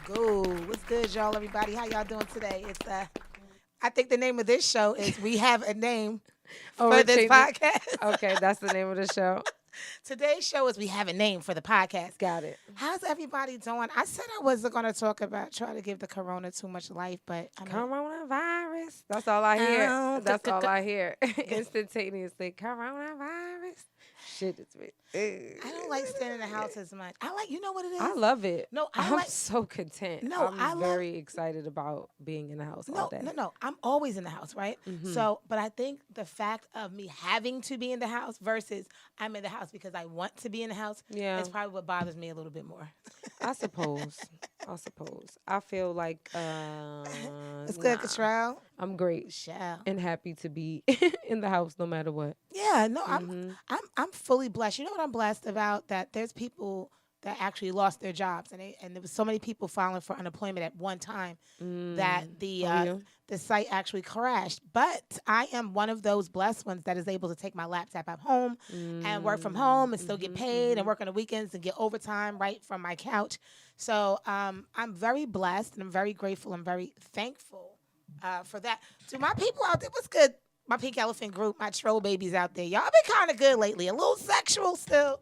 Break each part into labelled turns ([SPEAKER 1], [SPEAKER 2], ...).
[SPEAKER 1] What's good, y'all? Everybody, how y'all doing today? I think the name of this show is "We Have a Name"
[SPEAKER 2] Oh,
[SPEAKER 1] for
[SPEAKER 2] we're
[SPEAKER 1] this
[SPEAKER 2] changing.
[SPEAKER 1] podcast.
[SPEAKER 2] Okay, that's the name of the show.
[SPEAKER 1] Today's show is "We Have a Name" for the podcast.
[SPEAKER 2] Got it.
[SPEAKER 1] How's everybody doing? I said I wasn't going to try to give the corona too much life, but I mean,
[SPEAKER 2] Coronavirus. That's all I hear.
[SPEAKER 1] Oh,
[SPEAKER 2] That's all I hear. Instantaneously, coronavirus. Shit, it's me.
[SPEAKER 1] I don't like staying in the house as much. You know what it is?
[SPEAKER 2] I love it.
[SPEAKER 1] No,
[SPEAKER 2] I'm so content.
[SPEAKER 1] No,
[SPEAKER 2] I'm very excited about being in the house all day.
[SPEAKER 1] No. I'm always in the house, right? So, but I think the fact of me having to be in the house versus I'm in the house because I want to be in the house is probably what bothers me a little bit more.
[SPEAKER 2] I suppose. I feel like
[SPEAKER 1] It's good, Cottrell.
[SPEAKER 2] I'm great and happy to be in the house no matter what.
[SPEAKER 1] Yeah, no, I'm fully blessed. You know what I'm blessed about? That there's people that actually lost their jobs, and there was so many people filing for unemployment at one time that the site actually crashed. But I am one of those blessed ones that is able to take my laptop at home and work from home and still get paid and work on the weekends and get overtime right from my couch. So I'm very blessed and I'm very grateful and very thankful for that. To my people out there, what's good? My Pink Elephant group, my troll babies out there. Y'all been kind of good lately. A little sexual still.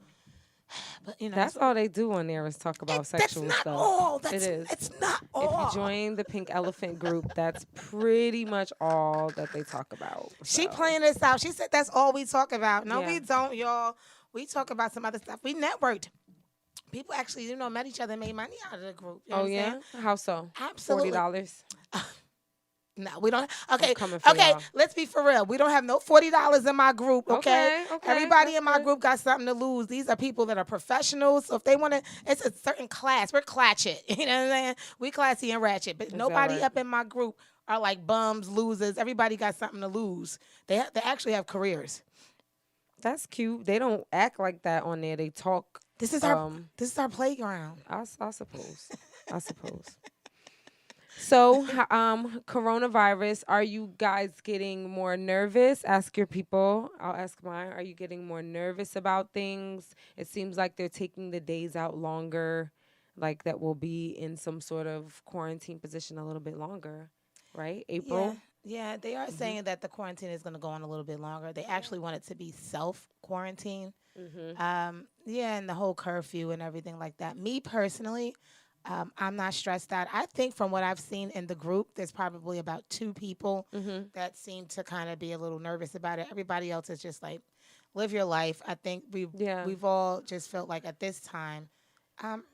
[SPEAKER 1] But, you know,
[SPEAKER 2] that's all they do on there is talk about sexual
[SPEAKER 1] that's not
[SPEAKER 2] stuff.
[SPEAKER 1] All.
[SPEAKER 2] It is.
[SPEAKER 1] It's not all.
[SPEAKER 2] If you join the Pink Elephant group, that's pretty much all that they talk about.
[SPEAKER 1] She playing this out. She said that's all we talk about. No,
[SPEAKER 2] Yeah.
[SPEAKER 1] we don't, y'all. We talk about some other stuff. We networked. People actually, met each other and made money out of the group. You know what I'm saying?
[SPEAKER 2] How so?
[SPEAKER 1] Absolutely.
[SPEAKER 2] $40.
[SPEAKER 1] No, we don't. Okay,
[SPEAKER 2] y'all.
[SPEAKER 1] let's be for real. We don't have no $40 in my group. Okay, everybody in my group got something to lose. These are people that are professionals. So if they want to, it's a certain class. We're clatchet. You know what I'm saying? We classy and ratchet. But nobody up in my group are like bums, losers. Everybody got something to lose. They actually have careers.
[SPEAKER 2] That's cute. They don't act like that on there. They talk.
[SPEAKER 1] This is our playground.
[SPEAKER 2] I suppose. So, coronavirus, are you guys getting more nervous? Ask your people. I'll ask mine. Are you getting more nervous about things? It seems like they're taking the days out longer, like that we'll be in some sort of quarantine position a little bit longer, right? April?
[SPEAKER 1] Yeah, they are saying that the quarantine is going to go on a little bit longer. They actually want it to be self-quarantine. And the whole curfew and everything like that. Me personally, I'm not stressed out. I think from what I've seen in the group, there's probably about 2 people that seem to kind of be a little nervous about it. Everybody else is just like, live your life. I think we've all just felt like at this time,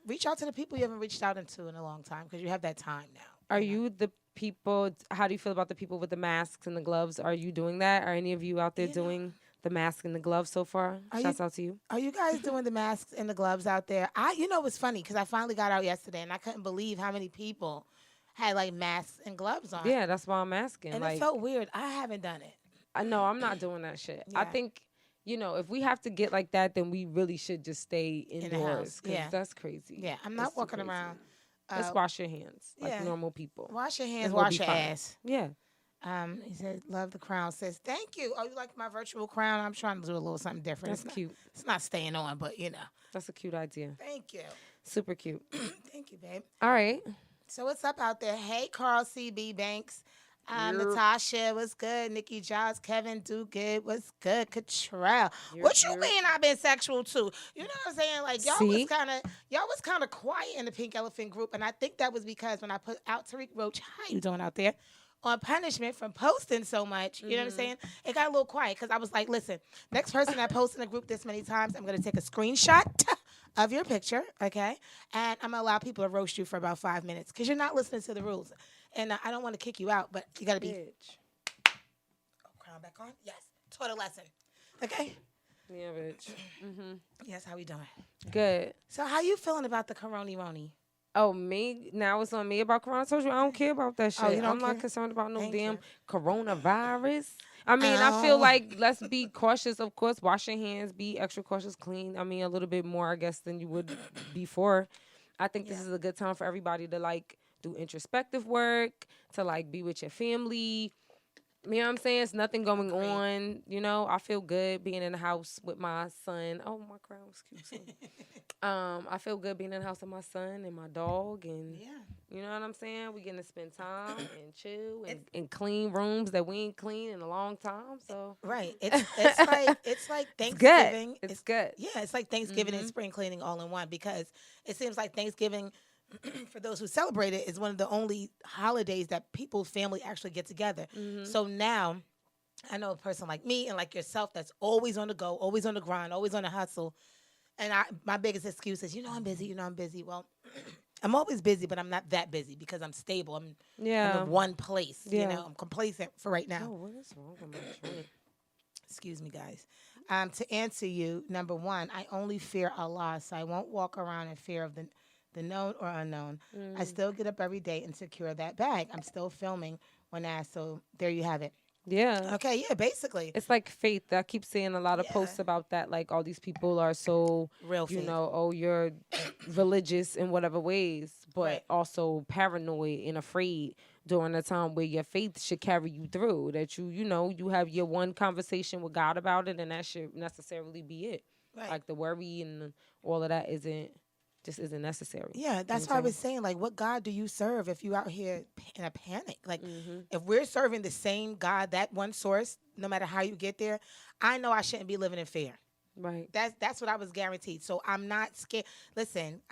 [SPEAKER 1] reach out to the people you haven't reached out into in a long time because you have that time now.
[SPEAKER 2] Are you the people, how do you feel about the people with the masks and the gloves? Are you doing that? Are any of you out there doing the mask and the gloves so far? Shouts out to you.
[SPEAKER 1] Are you guys doing the masks and the gloves out there? It's funny because I finally got out yesterday and I couldn't believe how many people had like masks and gloves on.
[SPEAKER 2] Yeah, that's why I'm asking.
[SPEAKER 1] And it felt weird. I haven't done it.
[SPEAKER 2] I know I'm not doing that shit.
[SPEAKER 1] Yeah.
[SPEAKER 2] I think, if we have to get like that, then we really should just stay indoors.
[SPEAKER 1] Yeah,
[SPEAKER 2] that's crazy.
[SPEAKER 1] Yeah, I'm not walking around.
[SPEAKER 2] Let's wash your hands like normal people.
[SPEAKER 1] Wash your hands, wash your ass.
[SPEAKER 2] Yeah.
[SPEAKER 1] He said, love the crown. Says, thank you. Oh, you like my virtual crown? I'm trying to do a little something different.
[SPEAKER 2] That's cute.
[SPEAKER 1] It's not staying on, but
[SPEAKER 2] That's a cute idea.
[SPEAKER 1] Thank you.
[SPEAKER 2] Super cute.
[SPEAKER 1] Thank you, babe.
[SPEAKER 2] All right.
[SPEAKER 1] So what's up out there? Hey, Carl C.B. Banks. Natasha, what's good? Nikki Giles, Kevin Duguid, what's good? Cottrell. What you mean I've been sexual too? You know what I'm saying? Like y'all was kind of quiet in the Pink Elephant group, and I think that was because when I put out Tariq Roach, how you doing out there? On punishment from posting so much, you know what I'm saying? It got a little quiet because I was like, listen, next person that posts in the group this many times, I'm going to take a screenshot of your picture, okay? And I'm going to allow people to roast you for about 5 minutes because you're not listening to the rules. And I don't want to kick you out, but you got to be...
[SPEAKER 2] Bitch.
[SPEAKER 1] Crown back on? Yes. Taught a lesson. Okay?
[SPEAKER 2] Yeah, bitch.
[SPEAKER 1] Yes, how we doing?
[SPEAKER 2] Good.
[SPEAKER 1] So how you feeling about the corona-roni?
[SPEAKER 2] Oh, me? Now it's on me about corona. I told you I don't care about that shit. I'm not concerned about no damn coronavirus. I mean, I feel like let's be cautious, of course. Wash your hands. Be extra cautious, clean. I mean, a little bit more, I guess, than you would before. I think this is a good time for everybody to, do introspective work, to, be with your family, You know what I'm saying? It's nothing going
[SPEAKER 1] Agree.
[SPEAKER 2] on. You know, I feel good being in the house with my son. Oh, my crown was cute too. I feel good being in the house with my son and my dog, and
[SPEAKER 1] Yeah.
[SPEAKER 2] you know what I'm saying. We getting to spend time and chill and clean rooms that we ain't clean in a long time. So
[SPEAKER 1] Right. It's like
[SPEAKER 2] it's good.
[SPEAKER 1] Thanksgiving.
[SPEAKER 2] It's good.
[SPEAKER 1] Yeah, it's like Thanksgiving and spring cleaning all in one because it seems like Thanksgiving for those who celebrate it is one of the only holidays that people's family actually get together. So now I know a person like me and like yourself that's always on the go, always on the grind, always on the hustle. And my biggest excuse is, I'm busy, I'm busy. Well, I'm always busy, but I'm not that busy because I'm stable. I'm
[SPEAKER 2] Yeah.
[SPEAKER 1] in one place,
[SPEAKER 2] Yeah.
[SPEAKER 1] I'm complacent for right now.
[SPEAKER 2] Oh, what is wrong with my drink?
[SPEAKER 1] Excuse me, guys. To answer you, number one, I only fear Allah, so I won't walk around in fear of the known or unknown. I still get up every day and secure that bag. I'm still filming when asked, so there you have it.
[SPEAKER 2] Yeah.
[SPEAKER 1] Okay, yeah, basically.
[SPEAKER 2] It's like faith. I keep seeing a lot of
[SPEAKER 1] Yeah.
[SPEAKER 2] posts about that. Like all these people are so,
[SPEAKER 1] Real faith.
[SPEAKER 2] oh, you're religious in whatever ways,
[SPEAKER 1] Right.
[SPEAKER 2] but also paranoid and afraid during a time where your faith should carry you through. That you have your one conversation with God about it, and that should necessarily be it.
[SPEAKER 1] Right.
[SPEAKER 2] Like the worry and all of that isn't necessary.
[SPEAKER 1] Yeah, that's
[SPEAKER 2] You
[SPEAKER 1] why I
[SPEAKER 2] know what
[SPEAKER 1] was saying, like, what God do you serve if you out here in a panic? Like,
[SPEAKER 2] I'm saying?
[SPEAKER 1] if we're serving the same God, that one source, no matter how you get there, I know I shouldn't be living in fear.
[SPEAKER 2] Right.
[SPEAKER 1] That's what I was guaranteed. So I'm not scared. Listen,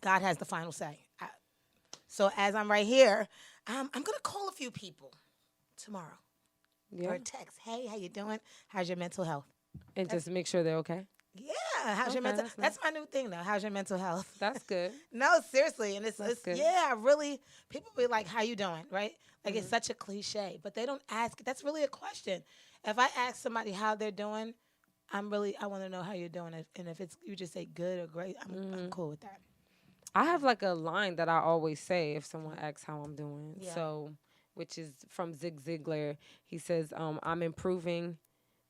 [SPEAKER 1] God has the final say. So as I'm right here, I'm gonna call a few people tomorrow
[SPEAKER 2] Yeah.
[SPEAKER 1] or text. Hey, how you doing? How's your mental health?
[SPEAKER 2] And just make sure they're okay.
[SPEAKER 1] Yeah, how's your
[SPEAKER 2] Okay,
[SPEAKER 1] mental?
[SPEAKER 2] that's
[SPEAKER 1] That's my new thing though. How's your mental health?
[SPEAKER 2] That's good.
[SPEAKER 1] No, seriously, and it's
[SPEAKER 2] good.
[SPEAKER 1] yeah, really. People be like, "How you doing?" Right? Like it's such a cliche, but they don't ask. That's really a question. If I ask somebody how they're doing, I want to know how you're doing. And if it's you just say good or great, I'm cool with that.
[SPEAKER 2] I have like a line that I always say if someone asks how I'm doing.
[SPEAKER 1] Yeah.
[SPEAKER 2] So, which is from Zig Ziglar. He says, I'm improving.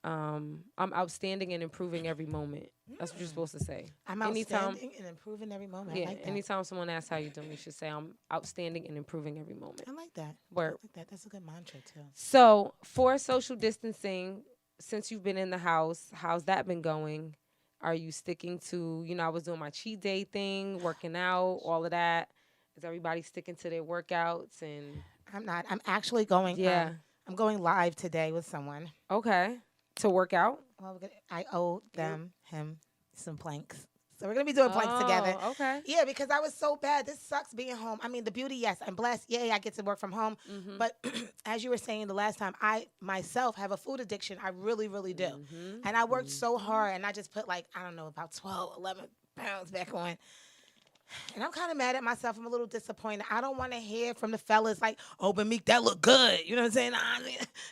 [SPEAKER 2] I'm outstanding and improving every moment. That's what you're supposed to say.
[SPEAKER 1] I'm outstanding and improving every moment.
[SPEAKER 2] Yeah.
[SPEAKER 1] I like that.
[SPEAKER 2] Anytime someone asks how you doing, you should say, I'm outstanding and improving every moment.
[SPEAKER 1] I like that. I
[SPEAKER 2] Word.
[SPEAKER 1] like that. That's a good mantra too.
[SPEAKER 2] So, for social distancing, since you've been in the house, how's that been going? Are you sticking to, I was doing my cheat day thing, working out, all of that? Is everybody sticking to their workouts? And
[SPEAKER 1] I'm not. I'm actually going.
[SPEAKER 2] yeah.
[SPEAKER 1] I'm going live today with someone.
[SPEAKER 2] Okay. To work out?
[SPEAKER 1] Well, I owe him some planks. So we're gonna be doing planks together.
[SPEAKER 2] Okay.
[SPEAKER 1] Yeah, because I was so bad. This sucks being home. I mean, the beauty, yes, I'm blessed. Yay, I get to work from home. But as you were saying the last time, I myself have a food addiction. I really, really do. And I worked so hard, and I just put like, I don't know, about 12, 11 pounds back on. And I'm kind of mad at myself. I'm a little disappointed. I don't want to hear from the fellas like, "Oh, but Meek, that look good." You know what I'm saying?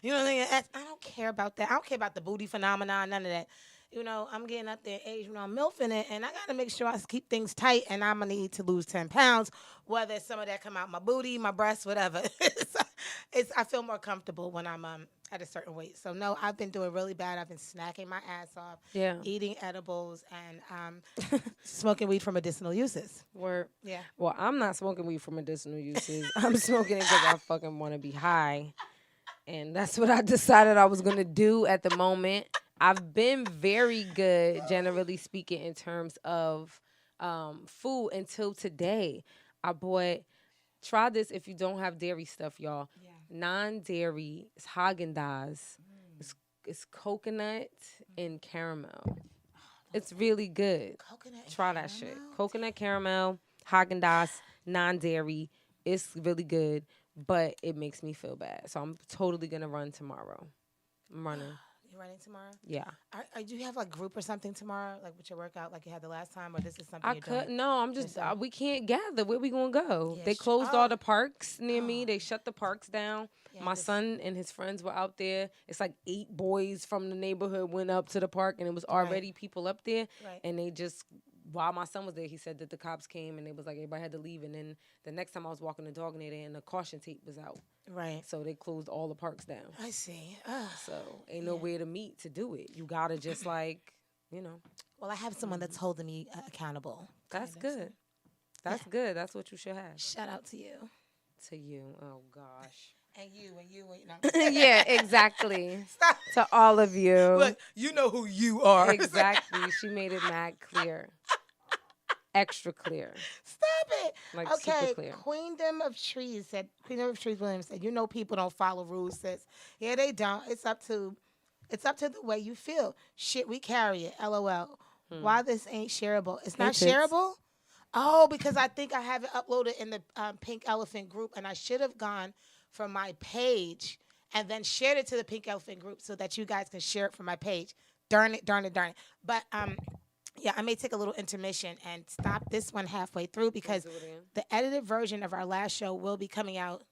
[SPEAKER 1] You know what I'm saying? I don't care about that. I don't care about the booty phenomenon, none of that. I'm getting up there in age, I'm milfing it, and I got to make sure I keep things tight, and I'm going to need to lose 10 pounds, whether some of that come out my booty, my breasts, whatever. I feel more comfortable when I'm at a certain weight. So, no, I've been doing really bad. I've been snacking my ass off, eating edibles, and smoking weed for medicinal uses.
[SPEAKER 2] Word.
[SPEAKER 1] Yeah.
[SPEAKER 2] Well, I'm not smoking weed for medicinal uses. I'm smoking it because I fucking want to be high. And that's what I decided I was going to do at the moment. I've been very good, generally speaking, in terms of food until today. I bought, try this if you don't have dairy stuff, y'all.
[SPEAKER 1] Yeah.
[SPEAKER 2] Non-dairy, it's Haagen-Dazs. It's coconut and caramel. It's really good.
[SPEAKER 1] Coconut
[SPEAKER 2] Try that shit. Coconut caramel, Haagen-Dazs, non-dairy. It's really good, but it makes me feel bad. So I'm totally going to run tomorrow. I'm running.
[SPEAKER 1] You're running tomorrow?
[SPEAKER 2] Yeah.
[SPEAKER 1] Do you have like group or something tomorrow, like with your workout, like you had the last time, or this is something
[SPEAKER 2] I
[SPEAKER 1] you're
[SPEAKER 2] could
[SPEAKER 1] doing?
[SPEAKER 2] no. I'm just we can't gather. Where we gonna go?
[SPEAKER 1] Yeah,
[SPEAKER 2] They closed
[SPEAKER 1] oh.
[SPEAKER 2] all the parks near me. They shut the parks down.
[SPEAKER 1] Yeah,
[SPEAKER 2] My
[SPEAKER 1] this-
[SPEAKER 2] son and his friends were out there. It's like 8 boys from the neighborhood went up to the park, and it was already people up there.
[SPEAKER 1] Right.
[SPEAKER 2] And they just while my son was there, he said that the cops came and it was like everybody had to leave. And then the next time I was walking the dog near there, and the caution tape was out.
[SPEAKER 1] Right.
[SPEAKER 2] So they closed all the parks down.
[SPEAKER 1] I see.
[SPEAKER 2] So ain't nowhere to meet to do it. You gotta just like,
[SPEAKER 1] Well, I have someone that's holding me accountable.
[SPEAKER 2] That's
[SPEAKER 1] kind of, so-
[SPEAKER 2] good. That's good. That's what you should have.
[SPEAKER 1] Shout out to you.
[SPEAKER 2] To you. Oh gosh.
[SPEAKER 1] And you,
[SPEAKER 2] Yeah, exactly.
[SPEAKER 1] Stop.
[SPEAKER 2] To all of you.
[SPEAKER 1] Look, you know who you are.
[SPEAKER 2] Exactly. She made it mad clear. Extra clear.
[SPEAKER 1] Stop it.
[SPEAKER 2] Like super
[SPEAKER 1] Okay,
[SPEAKER 2] clear.
[SPEAKER 1] Queendom of Trees Williams said, you know people don't follow rules, sis. Yeah, they don't. It's up to the way you feel. Shit, we carry it. LOL. Why this ain't shareable? It's not
[SPEAKER 2] tits.
[SPEAKER 1] shareable? Oh, because I think I have it uploaded in the Pink Elephant group, and I should have gone from my page and then shared it to the Pink Elephant group so that you guys can share it from my page. Darn it, darn it, darn it. But yeah, I may take a little intermission and stop this one halfway through because the edited version of our last show will be coming out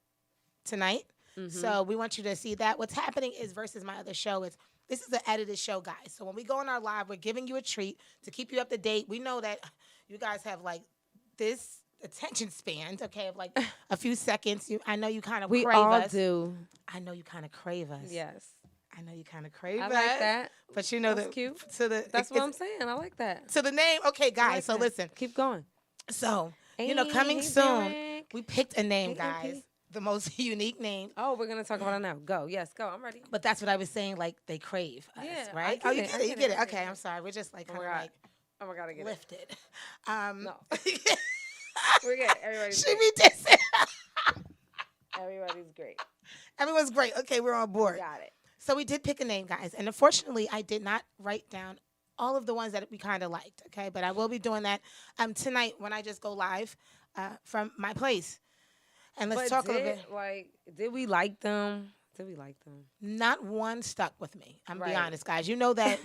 [SPEAKER 1] tonight. So we want you to see that. What's happening is versus my other show is this is the edited show, guys. So when we go on our live, we're giving you a treat to keep you up to date. We know that you guys have like this attention span, okay, of like a few seconds. I know you kind of crave us.
[SPEAKER 2] We all do.
[SPEAKER 1] I know you kind of crave us.
[SPEAKER 2] Yes.
[SPEAKER 1] I know you kind of crave
[SPEAKER 2] I
[SPEAKER 1] us.
[SPEAKER 2] like that.
[SPEAKER 1] But you know
[SPEAKER 2] that's cute.
[SPEAKER 1] That's
[SPEAKER 2] what I'm saying. I like that.
[SPEAKER 1] To the name. Okay, guys.
[SPEAKER 2] Like
[SPEAKER 1] so
[SPEAKER 2] that.
[SPEAKER 1] listen.
[SPEAKER 2] Keep going.
[SPEAKER 1] So, coming soon, we picked a name, guys. The most unique name.
[SPEAKER 2] Oh, we're going to talk about it now. Go. Yes, go. I'm ready.
[SPEAKER 1] But that's what I was saying. Like, they crave us, right?
[SPEAKER 2] You
[SPEAKER 1] get it. Okay, I'm sorry. We're just like kind of like
[SPEAKER 2] oh my God, I get
[SPEAKER 1] lifted.
[SPEAKER 2] No. We're good. Everybody's
[SPEAKER 1] great.
[SPEAKER 2] She be dissing. Everybody's great.
[SPEAKER 1] Everyone's great. Okay, we're on board.
[SPEAKER 2] Got it.
[SPEAKER 1] So we did pick a name, guys. And unfortunately, I did not write down all of the ones that we kind of liked, okay? But I will be doing that tonight when I just go live from my place. And let's talk a little bit.
[SPEAKER 2] Like, did we like them?
[SPEAKER 1] Not one stuck with me. I'm going to be honest, guys. You know that,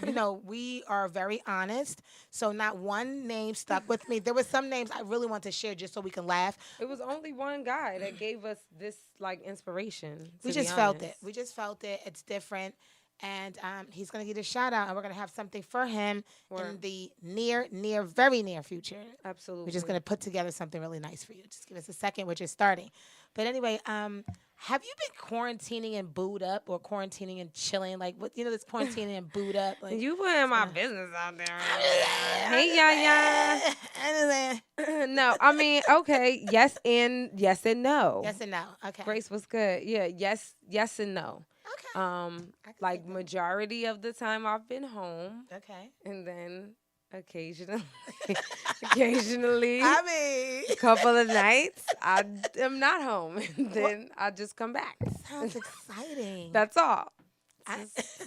[SPEAKER 1] we are very honest. So not one name stuck with me. There were some names I really want to share just so we can laugh.
[SPEAKER 2] It was only one guy that gave us this, like, inspiration.
[SPEAKER 1] We just felt it. It's different. And he's going to get a shout out, and we're going to have something for him in the very near future.
[SPEAKER 2] Absolutely.
[SPEAKER 1] We're just going to put together something really nice for you. Just give us a second. We're just starting. But anyway, have you been quarantining and booed up or quarantining and chilling? Like, what this quarantining and booed up? Like,
[SPEAKER 2] you putting my business out there. Hey, yeah. No, I mean, okay. Yes and no.
[SPEAKER 1] Yes and no. Okay.
[SPEAKER 2] Grace was good. Yeah. Yes and no.
[SPEAKER 1] Okay.
[SPEAKER 2] Like majority of the time I've been home.
[SPEAKER 1] Okay.
[SPEAKER 2] And then occasionally,
[SPEAKER 1] I mean,
[SPEAKER 2] a couple of nights I am not home, and then I just come back.
[SPEAKER 1] Sounds exciting.
[SPEAKER 2] That's all.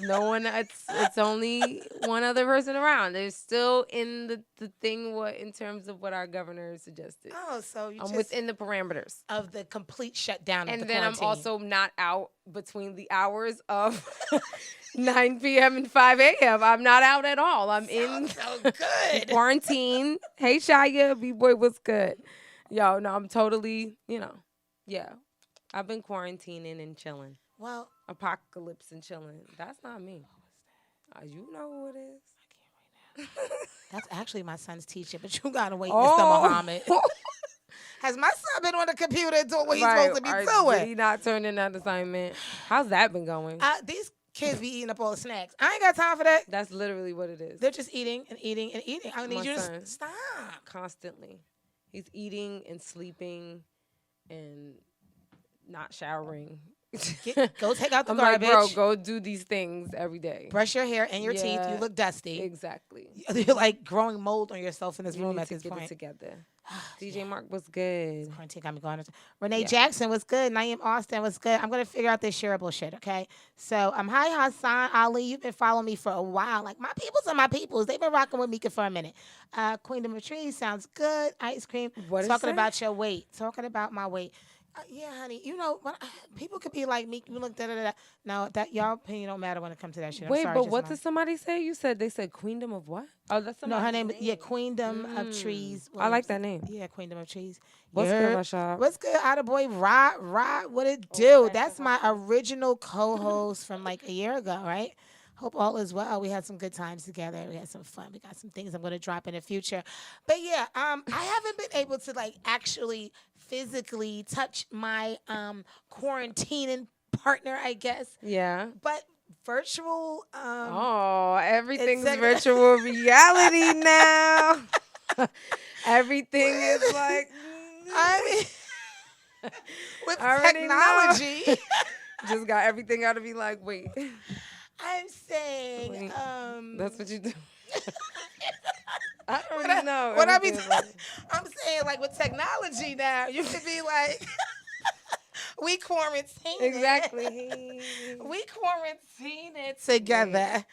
[SPEAKER 2] No one. It's only one other person around. They're still in the thing. What in terms of what our governor suggested.
[SPEAKER 1] Oh, so
[SPEAKER 2] I'm within the parameters
[SPEAKER 1] of the complete shutdown.
[SPEAKER 2] And
[SPEAKER 1] of the
[SPEAKER 2] then
[SPEAKER 1] quarantine.
[SPEAKER 2] I'm also not out between the hours of 9 p.m. and 5 a.m. I'm not out at all. I'm in
[SPEAKER 1] so good
[SPEAKER 2] quarantine. Hey Shia, B-boy, what's good? Yo, no, I'm totally, yeah. I've been quarantining and chilling.
[SPEAKER 1] Well,
[SPEAKER 2] apocalypse and chilling. That's not me. You know who it is.
[SPEAKER 1] I can't right now. That's actually my son's teacher, but you gotta wait, Mr. Muhammad. Has my son been on the computer doing what he's supposed to be doing?
[SPEAKER 2] Did he not turn in that assignment? How's that been going?
[SPEAKER 1] These kids be eating up all the snacks. I ain't got time for that.
[SPEAKER 2] That's literally what it is.
[SPEAKER 1] They're just eating and eating and eating. I need you to stop.
[SPEAKER 2] Constantly. He's eating and sleeping and not showering.
[SPEAKER 1] Go take out the
[SPEAKER 2] I'm
[SPEAKER 1] garbage.
[SPEAKER 2] Like, bro, go do these things every day.
[SPEAKER 1] Brush your hair and your teeth. You look dusty.
[SPEAKER 2] Exactly.
[SPEAKER 1] You're like growing mold on yourself in this room at this
[SPEAKER 2] point.
[SPEAKER 1] point.
[SPEAKER 2] It together. DJ Mark was good.
[SPEAKER 1] Quarantine got me going. Renee Jackson was good. Naeem Austin was good. I'm gonna figure out this shareable shit. Okay. So hi Hassan Ali. You've been following me for a while. Like my peoples are my peoples. They've been rocking with Mika for a minute. Queendom of Trees sounds good. Ice cream.
[SPEAKER 2] What
[SPEAKER 1] talking about your weight. Talking about my weight. Yeah, honey. When people could be like me. You look da. No, that y'all opinion don't matter when it comes to that shit.
[SPEAKER 2] Wait, but what did somebody say? They said Queendom of what? Oh, that's somebody's
[SPEAKER 1] her name. Yeah, Queendom of Trees.
[SPEAKER 2] I like that name.
[SPEAKER 1] Yeah, Queendom of Trees.
[SPEAKER 2] What's good, Rashad?
[SPEAKER 1] What's good, Attaboy? Rod, what it do? That's my original co-host from like a year ago, right? Hope all is well. We had some good times together. We had some fun. We got some things I'm going to drop in the future. But yeah, I haven't been able to like actually physically touch my quarantining partner, I guess.
[SPEAKER 2] Yeah.
[SPEAKER 1] But virtual.
[SPEAKER 2] Everything's virtual reality now. Everything is like.
[SPEAKER 1] I mean. With
[SPEAKER 2] I already know.
[SPEAKER 1] technology.
[SPEAKER 2] Just got everything out to be like, wait,
[SPEAKER 1] I'm saying,
[SPEAKER 2] wait. That's what you do. I
[SPEAKER 1] what
[SPEAKER 2] already know
[SPEAKER 1] what I be
[SPEAKER 2] everything is like.
[SPEAKER 1] I'm saying, like, with technology now, you could be like, we quarantine it.
[SPEAKER 2] Exactly.
[SPEAKER 1] We quarantine it
[SPEAKER 2] Wait.
[SPEAKER 1] together. You know,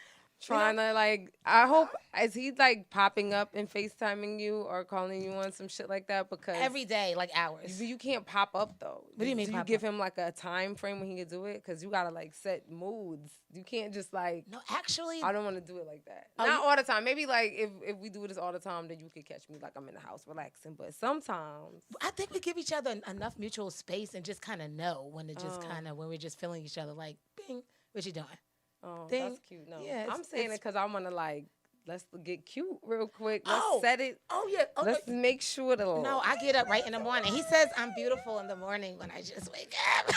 [SPEAKER 2] Trying to like, I hope, is he like popping up and FaceTiming you or calling you on some shit like that? Because
[SPEAKER 1] every day, like hours.
[SPEAKER 2] you can't pop up though.
[SPEAKER 1] What do you mean
[SPEAKER 2] Do you
[SPEAKER 1] pop
[SPEAKER 2] give
[SPEAKER 1] up?
[SPEAKER 2] him like a time frame when he can do it? Because you gotta like set moods. You can't just like,
[SPEAKER 1] No, actually,
[SPEAKER 2] I don't want to do it like that.
[SPEAKER 1] Oh,
[SPEAKER 2] Not all the time. Maybe like if we do this all the time, then you could catch me like I'm in the house relaxing. But sometimes,
[SPEAKER 1] I think we give each other enough mutual space and just kind of know when to just kind of when we're just feeling each other. Like, bing, what you doing?
[SPEAKER 2] oh,
[SPEAKER 1] Ding.
[SPEAKER 2] that's cute. No,
[SPEAKER 1] Yeah,
[SPEAKER 2] I'm saying it because I want to like, let's get cute real quick. Let's
[SPEAKER 1] Oh,
[SPEAKER 2] set it.
[SPEAKER 1] oh yeah. Oh
[SPEAKER 2] Let's
[SPEAKER 1] no.
[SPEAKER 2] make sure to.
[SPEAKER 1] No, I get up right in the morning. He says I'm beautiful in the morning when I just wake up.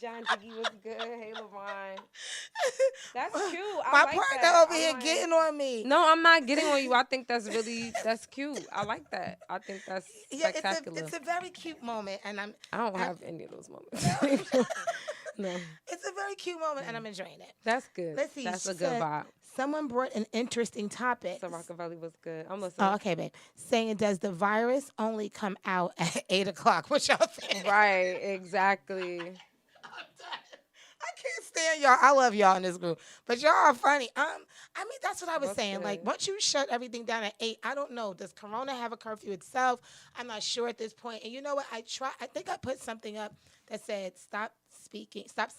[SPEAKER 2] John Jiggy was good. Hey, Lavon. That's cute. I
[SPEAKER 1] My
[SPEAKER 2] like
[SPEAKER 1] partner
[SPEAKER 2] that.
[SPEAKER 1] over here
[SPEAKER 2] like,
[SPEAKER 1] getting on me.
[SPEAKER 2] No, I'm not getting on you. I think that's cute. I like that. I think that's
[SPEAKER 1] Yeah,
[SPEAKER 2] spectacular.
[SPEAKER 1] it's a very cute moment, and
[SPEAKER 2] I don't have any of those moments. No.
[SPEAKER 1] It's a very cute moment, and I'm enjoying it.
[SPEAKER 2] That's good.
[SPEAKER 1] Let's see.
[SPEAKER 2] That's
[SPEAKER 1] She
[SPEAKER 2] a good
[SPEAKER 1] said,
[SPEAKER 2] vibe.
[SPEAKER 1] someone brought an interesting topic.
[SPEAKER 2] So Rockavelli was good. I'm listening.
[SPEAKER 1] Oh, okay, babe. Saying, does the virus only come out at 8 o'clock? What y'all think?
[SPEAKER 2] Right, exactly.
[SPEAKER 1] I can't stand y'all. I love y'all in this group, but y'all are funny. I mean, that's what I was
[SPEAKER 2] What's
[SPEAKER 1] saying. Like,
[SPEAKER 2] good?
[SPEAKER 1] once you shut everything down at 8, I don't know. Does Corona have a curfew itself? I'm not sure at this point. And you know what? I think I put something up that said, stop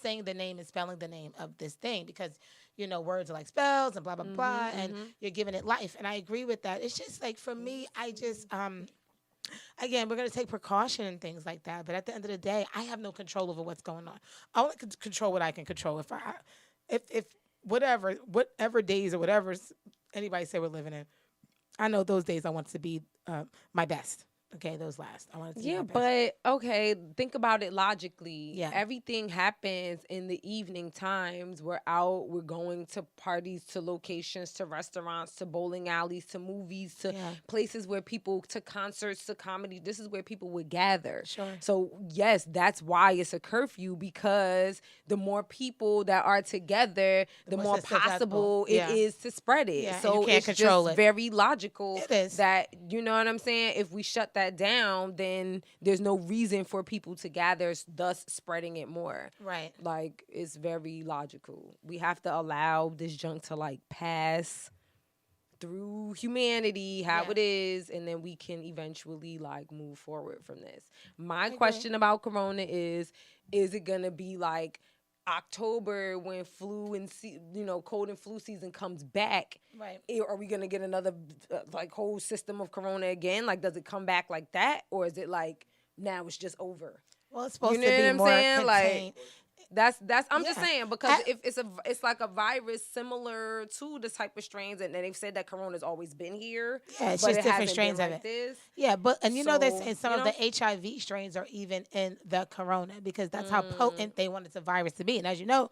[SPEAKER 1] saying the name and spelling the name of this thing because words are like spells and blah blah blah, and you're giving it life. And I agree with that. It's just like for me, I just again, we're going to take precaution and things like that. But at the end of the day, I have no control over what's going on. I only can control what I can control. If whatever days or whatever anybody say we're living in, I know those days I want to be my best. Okay, those last. I want to see.
[SPEAKER 2] Yeah, but okay, think about it logically.
[SPEAKER 1] Yeah.
[SPEAKER 2] Everything happens in the evening times. We're out, we're going to parties, to locations, to restaurants, to bowling alleys, to movies, to places where people, to concerts, to comedy. This is where people would gather.
[SPEAKER 1] Sure.
[SPEAKER 2] So, yes, that's why it's a curfew, because the more people that are together, the more possible it is to spread it.
[SPEAKER 1] Yeah,
[SPEAKER 2] so
[SPEAKER 1] it's just
[SPEAKER 2] very logical
[SPEAKER 1] it is.
[SPEAKER 2] that, you know what I'm saying? If we shut that down, then there's no reason for people to gather, thus spreading it more.
[SPEAKER 1] Right.
[SPEAKER 2] Like, it's very logical. We have to allow this junk to like pass through humanity how it is, and then we can eventually like move forward from this. My question about Corona is it gonna be like October when flu and cold and flu season comes back?
[SPEAKER 1] Right.
[SPEAKER 2] Are we gonna get another like whole system of Corona again? Like, does it come back like that, or is it like now it's just over?
[SPEAKER 1] Well, it's supposed
[SPEAKER 2] You know
[SPEAKER 1] to be
[SPEAKER 2] what I'm
[SPEAKER 1] more
[SPEAKER 2] saying?
[SPEAKER 1] contained.
[SPEAKER 2] Like, that's I'm just saying, because if it's like a virus similar to the type of strains, and they've said that Corona's always been here.
[SPEAKER 1] Yeah, it's
[SPEAKER 2] but
[SPEAKER 1] just
[SPEAKER 2] it
[SPEAKER 1] different
[SPEAKER 2] hasn't
[SPEAKER 1] strains
[SPEAKER 2] been
[SPEAKER 1] of
[SPEAKER 2] like
[SPEAKER 1] it.
[SPEAKER 2] This.
[SPEAKER 1] Yeah, but and they're
[SPEAKER 2] So,
[SPEAKER 1] saying some of the HIV strains are even in the Corona because that's how potent they wanted the virus to be. And as you know,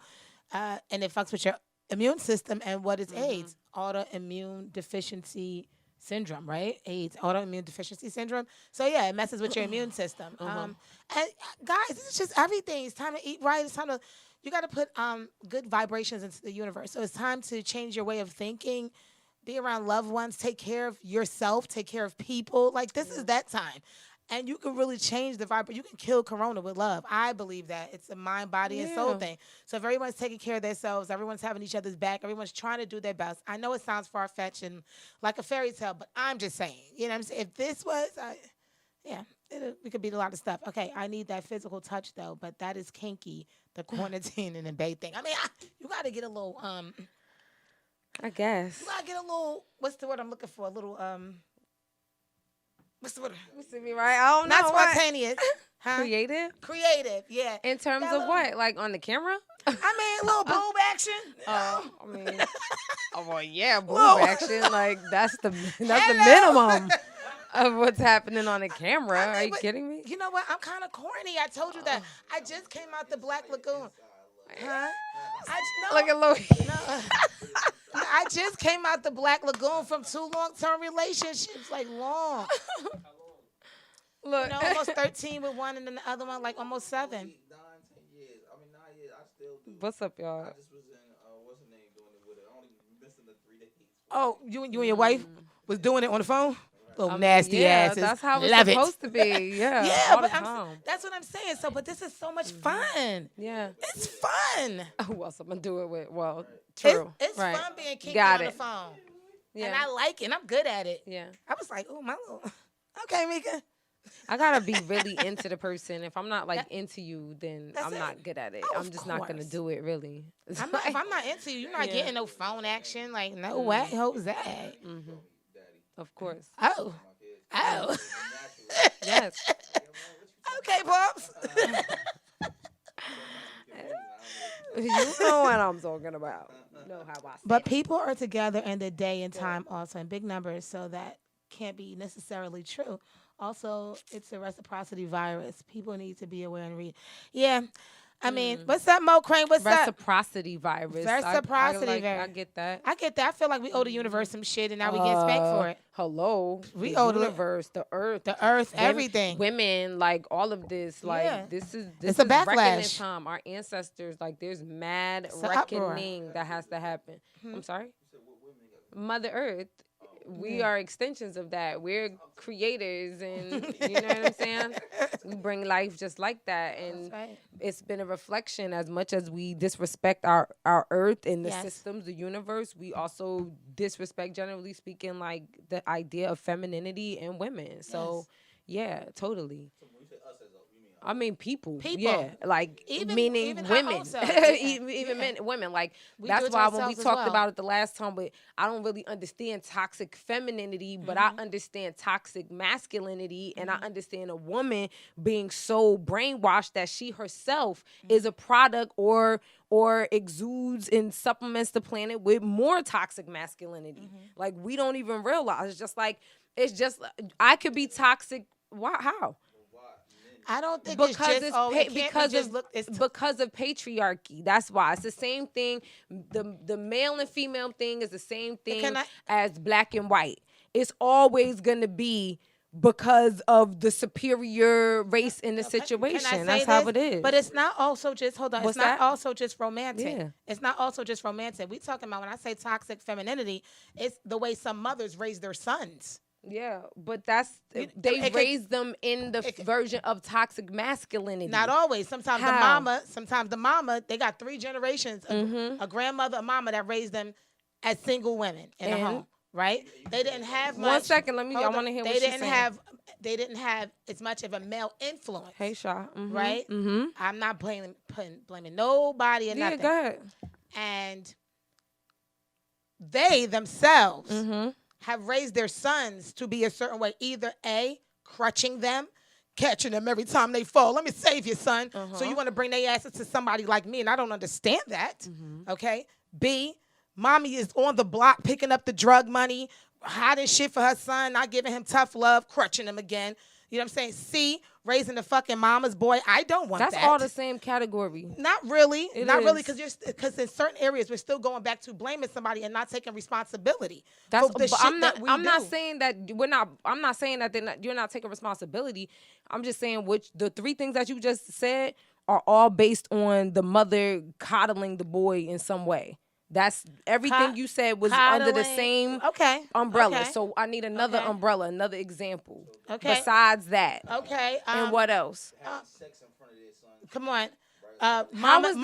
[SPEAKER 1] and it fucks with your immune system. And what is AIDS? Autoimmune deficiency syndrome, right? AIDS, autoimmune deficiency syndrome. So yeah, it messes with your immune system. And guys, it's just everything. It's time to eat right. It's time to you got to put good vibrations into the universe. So it's time to change your way of thinking. Be around loved ones. Take care of yourself. Take care of people. Like, this is that time. And you can really change the vibe. You can kill Corona with love. I believe that. It's a mind, body, and soul thing. So if everyone's taking care of themselves, everyone's having each other's back, everyone's trying to do their best. I know it sounds far-fetched and like a fairy tale, but I'm just saying. You know what I'm saying? If this was, we could beat a lot of stuff. Okay, I need that physical touch, though, but that is kinky, the quarantine and the babe thing. I mean, you got to get a little,
[SPEAKER 2] I guess.
[SPEAKER 1] you got to get a little, what's the word I'm looking for? A little, what's the word?
[SPEAKER 2] You see me right? I don't know.
[SPEAKER 1] Not spontaneous. Huh?
[SPEAKER 2] Creative,
[SPEAKER 1] yeah.
[SPEAKER 2] In terms of what? Like on the camera?
[SPEAKER 1] I mean, a little boob action.
[SPEAKER 2] I mean, well, yeah, boob action. Like that's the minimum of what's happening on the camera. Are you kidding me?
[SPEAKER 1] You know what? I'm kind of corny. I told you that. I just came out the Black Lagoon. Huh?
[SPEAKER 2] Look at Louis.
[SPEAKER 1] No. I just came out the Black Lagoon from 2 long-term relationships, like long.
[SPEAKER 2] Look,
[SPEAKER 1] Almost 13 with one, and then the other one like almost 7.
[SPEAKER 3] 9, 10 years. I mean, 9 years. I still do.
[SPEAKER 2] what's up, y'all?
[SPEAKER 3] I just was in what's her name doing it with her. I only missing the 3 days.
[SPEAKER 1] Oh, you and your wife was doing it on the phone? Little
[SPEAKER 2] I mean,
[SPEAKER 1] nasty
[SPEAKER 2] yeah,
[SPEAKER 1] asses.
[SPEAKER 2] that's how it's
[SPEAKER 1] Love
[SPEAKER 2] supposed to be. Yeah,
[SPEAKER 1] Yeah,
[SPEAKER 2] all the
[SPEAKER 1] but
[SPEAKER 2] time.
[SPEAKER 1] that's what I'm saying. So, but this is so much fun.
[SPEAKER 2] Yeah.
[SPEAKER 1] It's fun.
[SPEAKER 2] Who else I'm gonna do it with? Well, true.
[SPEAKER 1] It's
[SPEAKER 2] right.
[SPEAKER 1] fun being kinky
[SPEAKER 2] Got
[SPEAKER 1] on
[SPEAKER 2] it.
[SPEAKER 1] the phone.
[SPEAKER 2] Yeah.
[SPEAKER 1] And I like it. And I'm good at it.
[SPEAKER 2] Yeah.
[SPEAKER 1] I was like, oh, my little. Okay, Mika.
[SPEAKER 2] I gotta be really into the person. If I'm not like into you, then
[SPEAKER 1] That's
[SPEAKER 2] I'm
[SPEAKER 1] it.
[SPEAKER 2] not good at it.
[SPEAKER 1] Oh,
[SPEAKER 2] I'm
[SPEAKER 1] of
[SPEAKER 2] just not gonna
[SPEAKER 1] course.
[SPEAKER 2] do it really.
[SPEAKER 1] If I'm not into you, you're not
[SPEAKER 2] Yeah.
[SPEAKER 1] getting no phone action. Like, no way, Jose.
[SPEAKER 2] Of course.
[SPEAKER 1] Oh. Oh.
[SPEAKER 2] Yes.
[SPEAKER 1] Okay, Pops.
[SPEAKER 2] You know what I'm talking about. You know how I
[SPEAKER 1] But people are together in the day and time also in big numbers, so that can't be necessarily true. Also, it's a reciprocity virus. People need to be aware and read. Yeah. I mean, what's up, Mo Crane? What's up?
[SPEAKER 2] Reciprocity virus.
[SPEAKER 1] Reciprocity
[SPEAKER 2] I
[SPEAKER 1] virus.
[SPEAKER 2] get that.
[SPEAKER 1] I get that. I feel like we owe the universe some shit, and now we get spanked for it.
[SPEAKER 2] Hello.
[SPEAKER 1] We
[SPEAKER 2] the
[SPEAKER 1] owe the-
[SPEAKER 2] universe, the earth,
[SPEAKER 1] The earth,
[SPEAKER 2] women-
[SPEAKER 1] everything.
[SPEAKER 2] Women, like all of this, like
[SPEAKER 1] Yeah.
[SPEAKER 2] this is
[SPEAKER 1] It's a
[SPEAKER 2] reckoning
[SPEAKER 1] backlash.
[SPEAKER 2] time. Our ancestors, like there's mad
[SPEAKER 1] It's an uproar.
[SPEAKER 2] reckoning that has to happen. I'm sorry. Mother Earth. We are extensions of that. We're creators, and you know what I'm saying. We bring life just like that, and
[SPEAKER 1] That's right.
[SPEAKER 2] it's been a reflection. As much as we disrespect our Earth and the
[SPEAKER 1] Yes.
[SPEAKER 2] systems, the universe, we also disrespect, generally speaking, like the idea of femininity in women. So, yeah, totally.
[SPEAKER 3] So when you say us as a, you mean
[SPEAKER 2] I mean, people.
[SPEAKER 1] People.
[SPEAKER 2] Yeah, like
[SPEAKER 1] Even-
[SPEAKER 2] meaning
[SPEAKER 1] even our
[SPEAKER 2] women,
[SPEAKER 1] own selves, yeah.
[SPEAKER 2] even men, women. Like
[SPEAKER 1] We do
[SPEAKER 2] that's
[SPEAKER 1] it to
[SPEAKER 2] why when we
[SPEAKER 1] ourselves as
[SPEAKER 2] talked
[SPEAKER 1] well.
[SPEAKER 2] about it the last time, but I don't really understand toxic femininity, but
[SPEAKER 1] Mm-hmm.
[SPEAKER 2] I understand toxic masculinity, and I understand a woman being so brainwashed that she herself
[SPEAKER 1] Mm-hmm.
[SPEAKER 2] is a product or exudes and supplements the planet with more toxic masculinity.
[SPEAKER 1] Mm-hmm.
[SPEAKER 2] Like we don't even realize. It's just I could be toxic. Why? How?
[SPEAKER 1] I don't think
[SPEAKER 2] Because
[SPEAKER 1] it's just
[SPEAKER 2] it's
[SPEAKER 1] oh,
[SPEAKER 2] pa-
[SPEAKER 1] it can't
[SPEAKER 2] because
[SPEAKER 1] be just
[SPEAKER 2] of
[SPEAKER 1] look. It's
[SPEAKER 2] because of patriarchy. That's why it's the same thing. The male and female thing is the same thing
[SPEAKER 1] Can I-
[SPEAKER 2] as black and white. It's always gonna be because of the superior race in the situation.
[SPEAKER 1] Can I
[SPEAKER 2] That's
[SPEAKER 1] say
[SPEAKER 2] how
[SPEAKER 1] this?
[SPEAKER 2] it is.
[SPEAKER 1] But it's not also just hold on.
[SPEAKER 2] What's
[SPEAKER 1] It's not
[SPEAKER 2] that?
[SPEAKER 1] also just romantic.
[SPEAKER 2] Yeah.
[SPEAKER 1] It's not also just romantic. We talking about when I say toxic femininity, it's the way some mothers raise their sons.
[SPEAKER 2] yeah, but that's
[SPEAKER 1] it
[SPEAKER 2] they
[SPEAKER 1] could-
[SPEAKER 2] raise them in the
[SPEAKER 1] it could-
[SPEAKER 2] version of toxic masculinity.
[SPEAKER 1] Not always. Sometimes
[SPEAKER 2] How?
[SPEAKER 1] the mama, they got 3 generations, a grandmother, a mama that raised them as single women in a
[SPEAKER 2] And-
[SPEAKER 1] home, right? They didn't have much.
[SPEAKER 2] One second, I
[SPEAKER 1] Hold
[SPEAKER 2] want
[SPEAKER 1] on.
[SPEAKER 2] to hear
[SPEAKER 1] They
[SPEAKER 2] what she's
[SPEAKER 1] didn't
[SPEAKER 2] saying.
[SPEAKER 1] they didn't have as much of a male influence.
[SPEAKER 2] Hey, Shaw. Mhm.
[SPEAKER 1] Right?
[SPEAKER 2] Mm-hmm.
[SPEAKER 1] I'm not blaming nobody or
[SPEAKER 2] Yeah,
[SPEAKER 1] nothing.
[SPEAKER 2] go ahead.
[SPEAKER 1] And they themselves
[SPEAKER 2] Mm-hmm.
[SPEAKER 1] have raised their sons to be a certain way, either A, crutching them, catching them every time they fall. Let me save you, son. So you want to bring their asses to somebody like me, and I don't understand that. Okay. B, mommy is on the block picking up the drug money, hiding shit for her son, not giving him tough love, crutching him again. You know what I'm saying? C, raising the fucking mama's boy. I don't want
[SPEAKER 2] That's
[SPEAKER 1] that.
[SPEAKER 2] all the same category.
[SPEAKER 1] Not really.
[SPEAKER 2] It
[SPEAKER 1] Not really,
[SPEAKER 2] is.
[SPEAKER 1] because in certain areas we're still going back to blaming somebody and not taking responsibility.
[SPEAKER 2] That's
[SPEAKER 1] for the
[SPEAKER 2] but
[SPEAKER 1] shit
[SPEAKER 2] I'm not.
[SPEAKER 1] that we
[SPEAKER 2] I'm not
[SPEAKER 1] do.
[SPEAKER 2] saying that we're not. I'm not saying that you're not taking responsibility. I'm just saying which the 3 things that you just said are all based on the mother coddling the boy in some way. That's everything you said was under the
[SPEAKER 1] Coddling.
[SPEAKER 2] same
[SPEAKER 1] Okay.
[SPEAKER 2] umbrella.
[SPEAKER 1] Okay.
[SPEAKER 2] So I need another
[SPEAKER 1] Okay.
[SPEAKER 2] umbrella, another example.
[SPEAKER 1] Okay.
[SPEAKER 2] Besides that,
[SPEAKER 1] Okay.
[SPEAKER 2] and what else?
[SPEAKER 3] having sex in front of their son?
[SPEAKER 1] Come on.
[SPEAKER 2] How
[SPEAKER 1] Mama,
[SPEAKER 2] is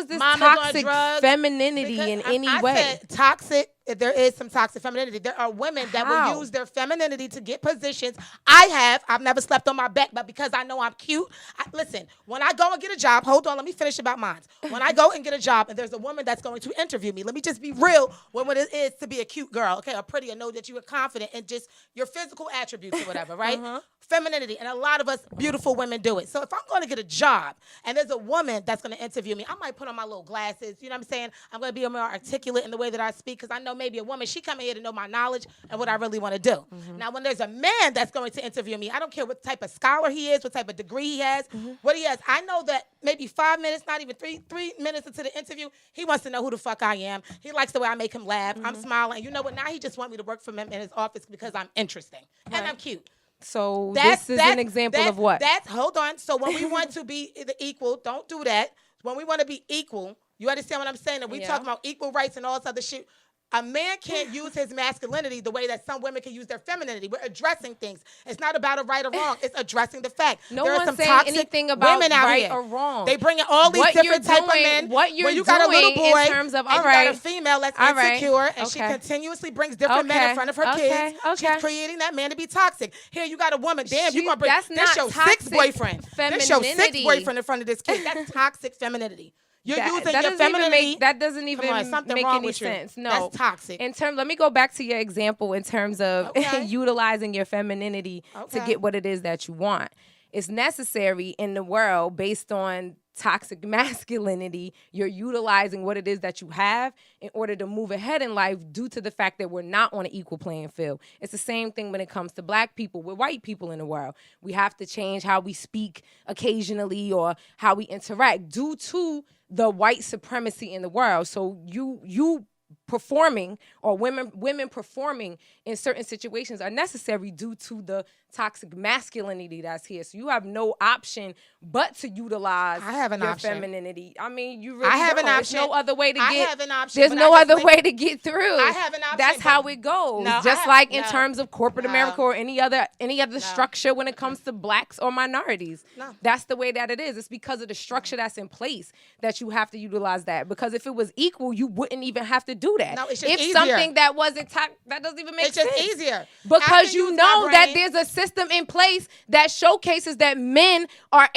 [SPEAKER 2] this
[SPEAKER 1] mama's on
[SPEAKER 2] toxic
[SPEAKER 1] drugs?
[SPEAKER 2] femininity
[SPEAKER 1] Because
[SPEAKER 2] in any
[SPEAKER 1] I
[SPEAKER 2] way?
[SPEAKER 1] said toxic. There is some toxic femininity. There are women that
[SPEAKER 2] How?
[SPEAKER 1] will use their femininity to get positions. I've never slept on my back, but because I know I'm cute. Listen, when I go and get a job, hold on, let me finish about mine. When I go and get a job and there's a woman that's going to interview me, let me just be real with what it is to be a cute girl, okay, or pretty, and know that you are confident in just your physical attributes or whatever, right? Femininity, and a lot of us beautiful women do it. So if I'm going to get a job and there's a woman that's going to interview me, I might put on my little glasses, you know what I'm saying? I'm going to be more articulate in the way that I speak because I know know maybe a woman, she coming here to know my knowledge and what I really want to do. Now, when there's a man that's going to interview me, I don't care what type of scholar he is, what type of degree he has, what he has. I know that maybe 5 minutes, not even three minutes into the interview, he wants to know who the fuck I am. He likes the way I make him laugh. I'm smiling. And you know what? Now he just want me to work for him in his office because I'm interesting and I'm cute.
[SPEAKER 2] So this is an example of what?
[SPEAKER 1] Hold on. So when we want to be the equal, don't do that. When we want to be equal, you understand what I'm saying? That we talking about equal rights and all this other shit. A man can't use his masculinity the way that some women can use their femininity. We're addressing things. It's not about a right or wrong. It's addressing the fact.
[SPEAKER 2] No
[SPEAKER 1] there
[SPEAKER 2] one's
[SPEAKER 1] are some
[SPEAKER 2] saying
[SPEAKER 1] toxic
[SPEAKER 2] anything about
[SPEAKER 1] women out
[SPEAKER 2] right
[SPEAKER 1] here.
[SPEAKER 2] or wrong.
[SPEAKER 1] They bring in all these different type of men.
[SPEAKER 2] What you're
[SPEAKER 1] when you got a little
[SPEAKER 2] doing
[SPEAKER 1] boy
[SPEAKER 2] in terms of,
[SPEAKER 1] and you got a female that's insecure and she
[SPEAKER 2] Okay.
[SPEAKER 1] continuously brings different men in front of her kids, she's creating that man to be toxic. Here you got a woman. Damn, you gonna bring this your sixth boyfriend. This your sixth boyfriend in front of this kid. That's toxic femininity. You're using your femininity.
[SPEAKER 2] That doesn't even make any sense. No.
[SPEAKER 1] That's toxic.
[SPEAKER 2] Let me go back to your example in terms of utilizing your femininity to get what it is that you want. It's necessary in the world based on toxic masculinity. You're utilizing what it is that you have in order to move ahead in life due to the fact that we're not on an equal playing field. It's the same thing when it comes to black people. We're white people in the world. We have to change how we speak occasionally or how we interact due to the white supremacy in the world. So you performing or women performing in certain situations are necessary due to the toxic masculinity that's here. So you have no option but to utilize your femininity. I mean, you really
[SPEAKER 1] I have
[SPEAKER 2] don't.
[SPEAKER 1] an option.
[SPEAKER 2] There's no other way to get.
[SPEAKER 1] I have an option.
[SPEAKER 2] There's no other way to get through.
[SPEAKER 1] I have an option.
[SPEAKER 2] That's how it goes.
[SPEAKER 1] No,
[SPEAKER 2] Just like in terms of corporate America or any other structure when it comes to blacks or minorities.
[SPEAKER 1] No.
[SPEAKER 2] That's the way that it is. It's because of the structure that's in place that you have to utilize that. Because if it was equal, you wouldn't even have to do that.
[SPEAKER 1] No, it's just
[SPEAKER 2] if
[SPEAKER 1] easier.
[SPEAKER 2] something that wasn't that doesn't even make sense.
[SPEAKER 1] It's just easier.
[SPEAKER 2] Because you know that there's a system in place that showcases that men are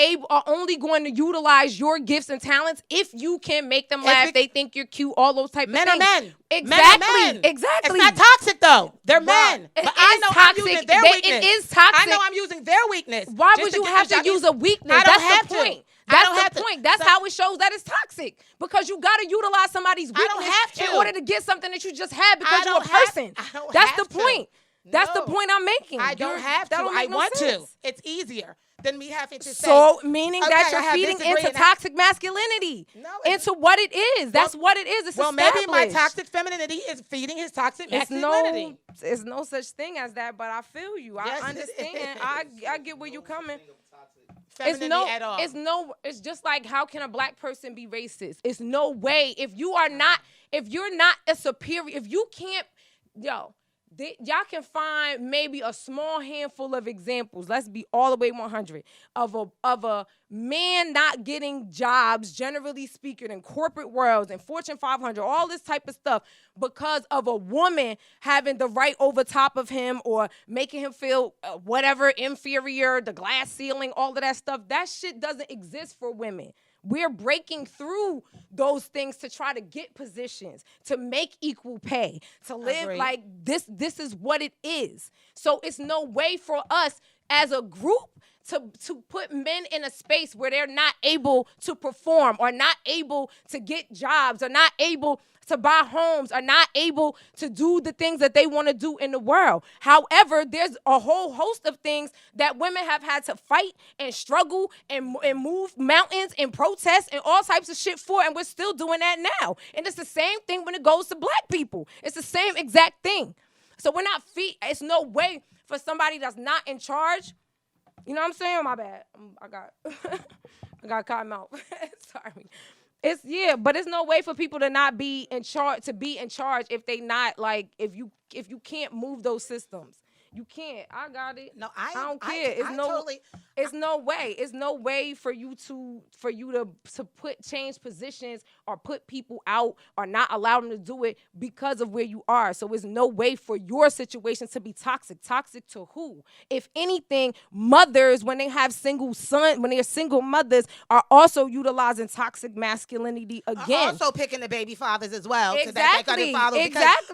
[SPEAKER 2] only going to utilize your gifts and talents if you can make them laugh, they think you're cute, all those type of things.
[SPEAKER 1] Men are men.
[SPEAKER 2] Exactly.
[SPEAKER 1] Men are men.
[SPEAKER 2] Exactly.
[SPEAKER 1] It's not toxic though. They're men. But I know I'm using their weakness.
[SPEAKER 2] It is toxic.
[SPEAKER 1] I know I'm using their weakness.
[SPEAKER 2] Why would you have to use a weakness? That's the point. That's the point. That's how it shows that it's toxic. Because you got to utilize somebody's weakness in order to get something that you just had because you're a person. That's the point. That's the point I'm making.
[SPEAKER 1] I don't have to. I want to. It's easier than me having to say.
[SPEAKER 2] So, meaning that you're feeding into toxic masculinity, into what it is. That's what it is. It's established.
[SPEAKER 1] Maybe my toxic femininity is feeding his toxic masculinity.
[SPEAKER 2] It's no such thing as that, but I feel you. I understand. I get where you're coming. It's just like, how can a black person be racist? It's no way. If you're not a superior, if you can't, y'all can find maybe a small handful of examples. Let's be all the way 100 of a man not getting jobs, generally speaking, in corporate worlds and Fortune 500, all this type of stuff, because of a woman having the right over top of him or making him feel whatever inferior, the glass ceiling, all of that stuff. That shit doesn't exist for women. We're breaking through those things to try to get positions, to make equal pay, to live like this. This is what it is. So it's no way for us as a group to put men in a space where they're not able to perform or not able to get jobs or not able to buy homes are not able to do the things that they want to do in the world. However, there's a whole host of things that women have had to fight and struggle and move mountains and protest and all types of shit for, and we're still doing that now. And it's the same thing when it goes to black people. It's the same exact thing. So we're not it's no way for somebody that's not in charge. You know what I'm saying? My bad. I got caught out. Sorry. But it's no way for people to not be in charge, if they not like, if you can't move those systems. You can't. I got it. No, I don't care. It's no way. It's no way for you to change positions or put people out or not allow them to do it because of where you are. So it's no way for your situation to be toxic. Toxic to who? If anything, mothers, when they have when they're single mothers, are also utilizing toxic masculinity again.
[SPEAKER 1] Also picking the baby fathers as well.
[SPEAKER 2] Exactly.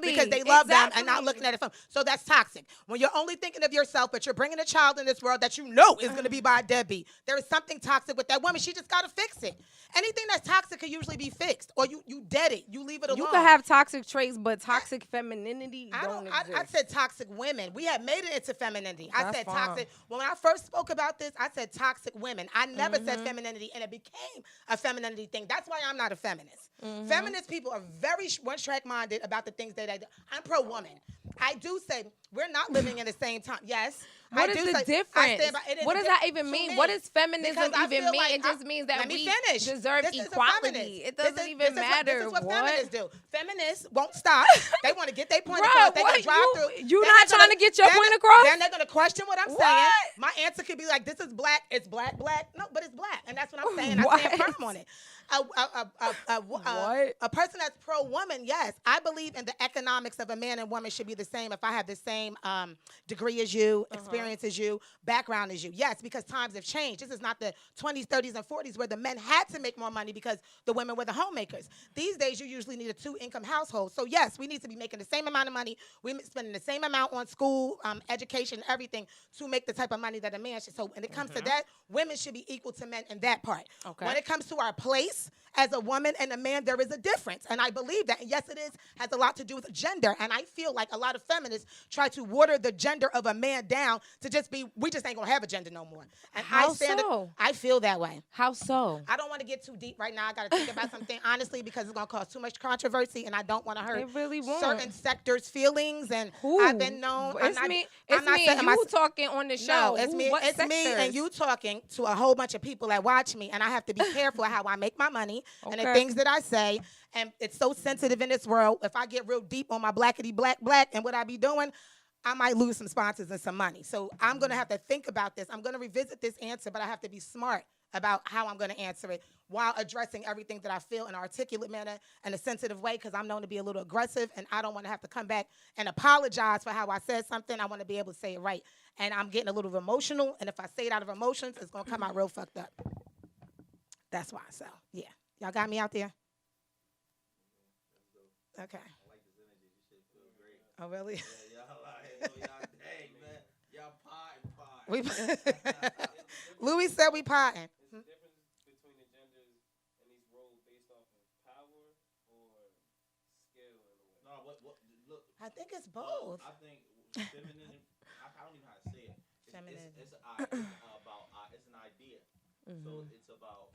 [SPEAKER 1] Because they love them and not looking at it from. So that's toxic. When you're you're only thinking of yourself, but you're bringing a child in this world that you know is going to be by a deadbeat. There is something toxic with that woman. She just got to fix it. Anything that's toxic can usually be fixed, or you dead it. You leave it alone.
[SPEAKER 2] You can have toxic traits, but toxic femininity don't exist.
[SPEAKER 1] I said toxic women. We have made it into femininity. I said
[SPEAKER 2] fine.
[SPEAKER 1] toxic. When I first spoke about this, I said toxic women. I never said femininity, and it became a femininity thing. That's why I'm not a feminist. Feminist people are very one-track minded about the things that they do. I'm pro-woman. I do say we're not living in the same time. Yes.
[SPEAKER 2] What is the difference? What does that even mean? What does feminism even mean?
[SPEAKER 1] Like
[SPEAKER 2] it just means that we deserve
[SPEAKER 1] this
[SPEAKER 2] equality. It doesn't even matter.
[SPEAKER 1] This is what feminists do. Feminists won't stop. They want to get their point across. They're going to drive through.
[SPEAKER 2] You're not trying to get your point across?
[SPEAKER 1] Then they're going to question what I'm saying. My answer could be like, this is black. It's black, black. No, but it's black. And that's what I'm saying. I stand firm on it. A person that's pro-woman, yes. I believe in the economics of a man and woman should be the same if I have the same degree as you, experience as you, background as you. Yes, because times have changed. This is not the 20s, 30s, and 40s where the men had to make more money because the women were the homemakers. These days, you usually need a 2-income household. So, yes, we need to be making the same amount of money. We're spending the same amount on school, education, everything to make the type of money that a man should. So, when it comes to that, women should be equal to men in that part.
[SPEAKER 2] Okay.
[SPEAKER 1] When it comes to our place as a woman and a man, there is a difference. And I believe that. And yes, it has a lot to do with gender. And I feel like a lot of feminists try to water the gender of a man down to just be, we just ain't going to have a gender no more. And I feel that way.
[SPEAKER 2] How so?
[SPEAKER 1] I don't want to get too deep right now. I got to think about something honestly because it's going to cause too much controversy and I don't want to hurt certain sectors' feelings. And I've been known.
[SPEAKER 2] It's me and you talking on the show.
[SPEAKER 1] No, it's me and you talking to a whole bunch of people that watch me. And I have to be careful how I make my money and the things that I say. And it's so sensitive in this world. If I get real deep on my blackity black and what I be doing, I might lose some sponsors and some money. So I'm going to have to think about this. I'm going to revisit this answer, but I have to be smart about how I'm going to answer it while addressing everything that I feel in an articulate manner and a sensitive way because I'm known to be a little aggressive and I don't want to have to come back and apologize for how I said something. I want to be able to say it right. And I'm getting a little emotional, and if I say it out of emotions, it's going to come out real fucked up. That's why. So, yeah. Y'all got me out there? Okay.
[SPEAKER 3] I like this energy. This shit feel great.
[SPEAKER 1] Oh, really?
[SPEAKER 3] Yeah, y'all dang, man. Y'all potting.
[SPEAKER 1] Louis said we potting.
[SPEAKER 4] Is the difference between the genders and these roles based off of power or skill in a way?
[SPEAKER 3] No, look.
[SPEAKER 1] I think it's both.
[SPEAKER 3] I think feminine, I don't even know how to say it. It's an idea. Mm-hmm. So it's about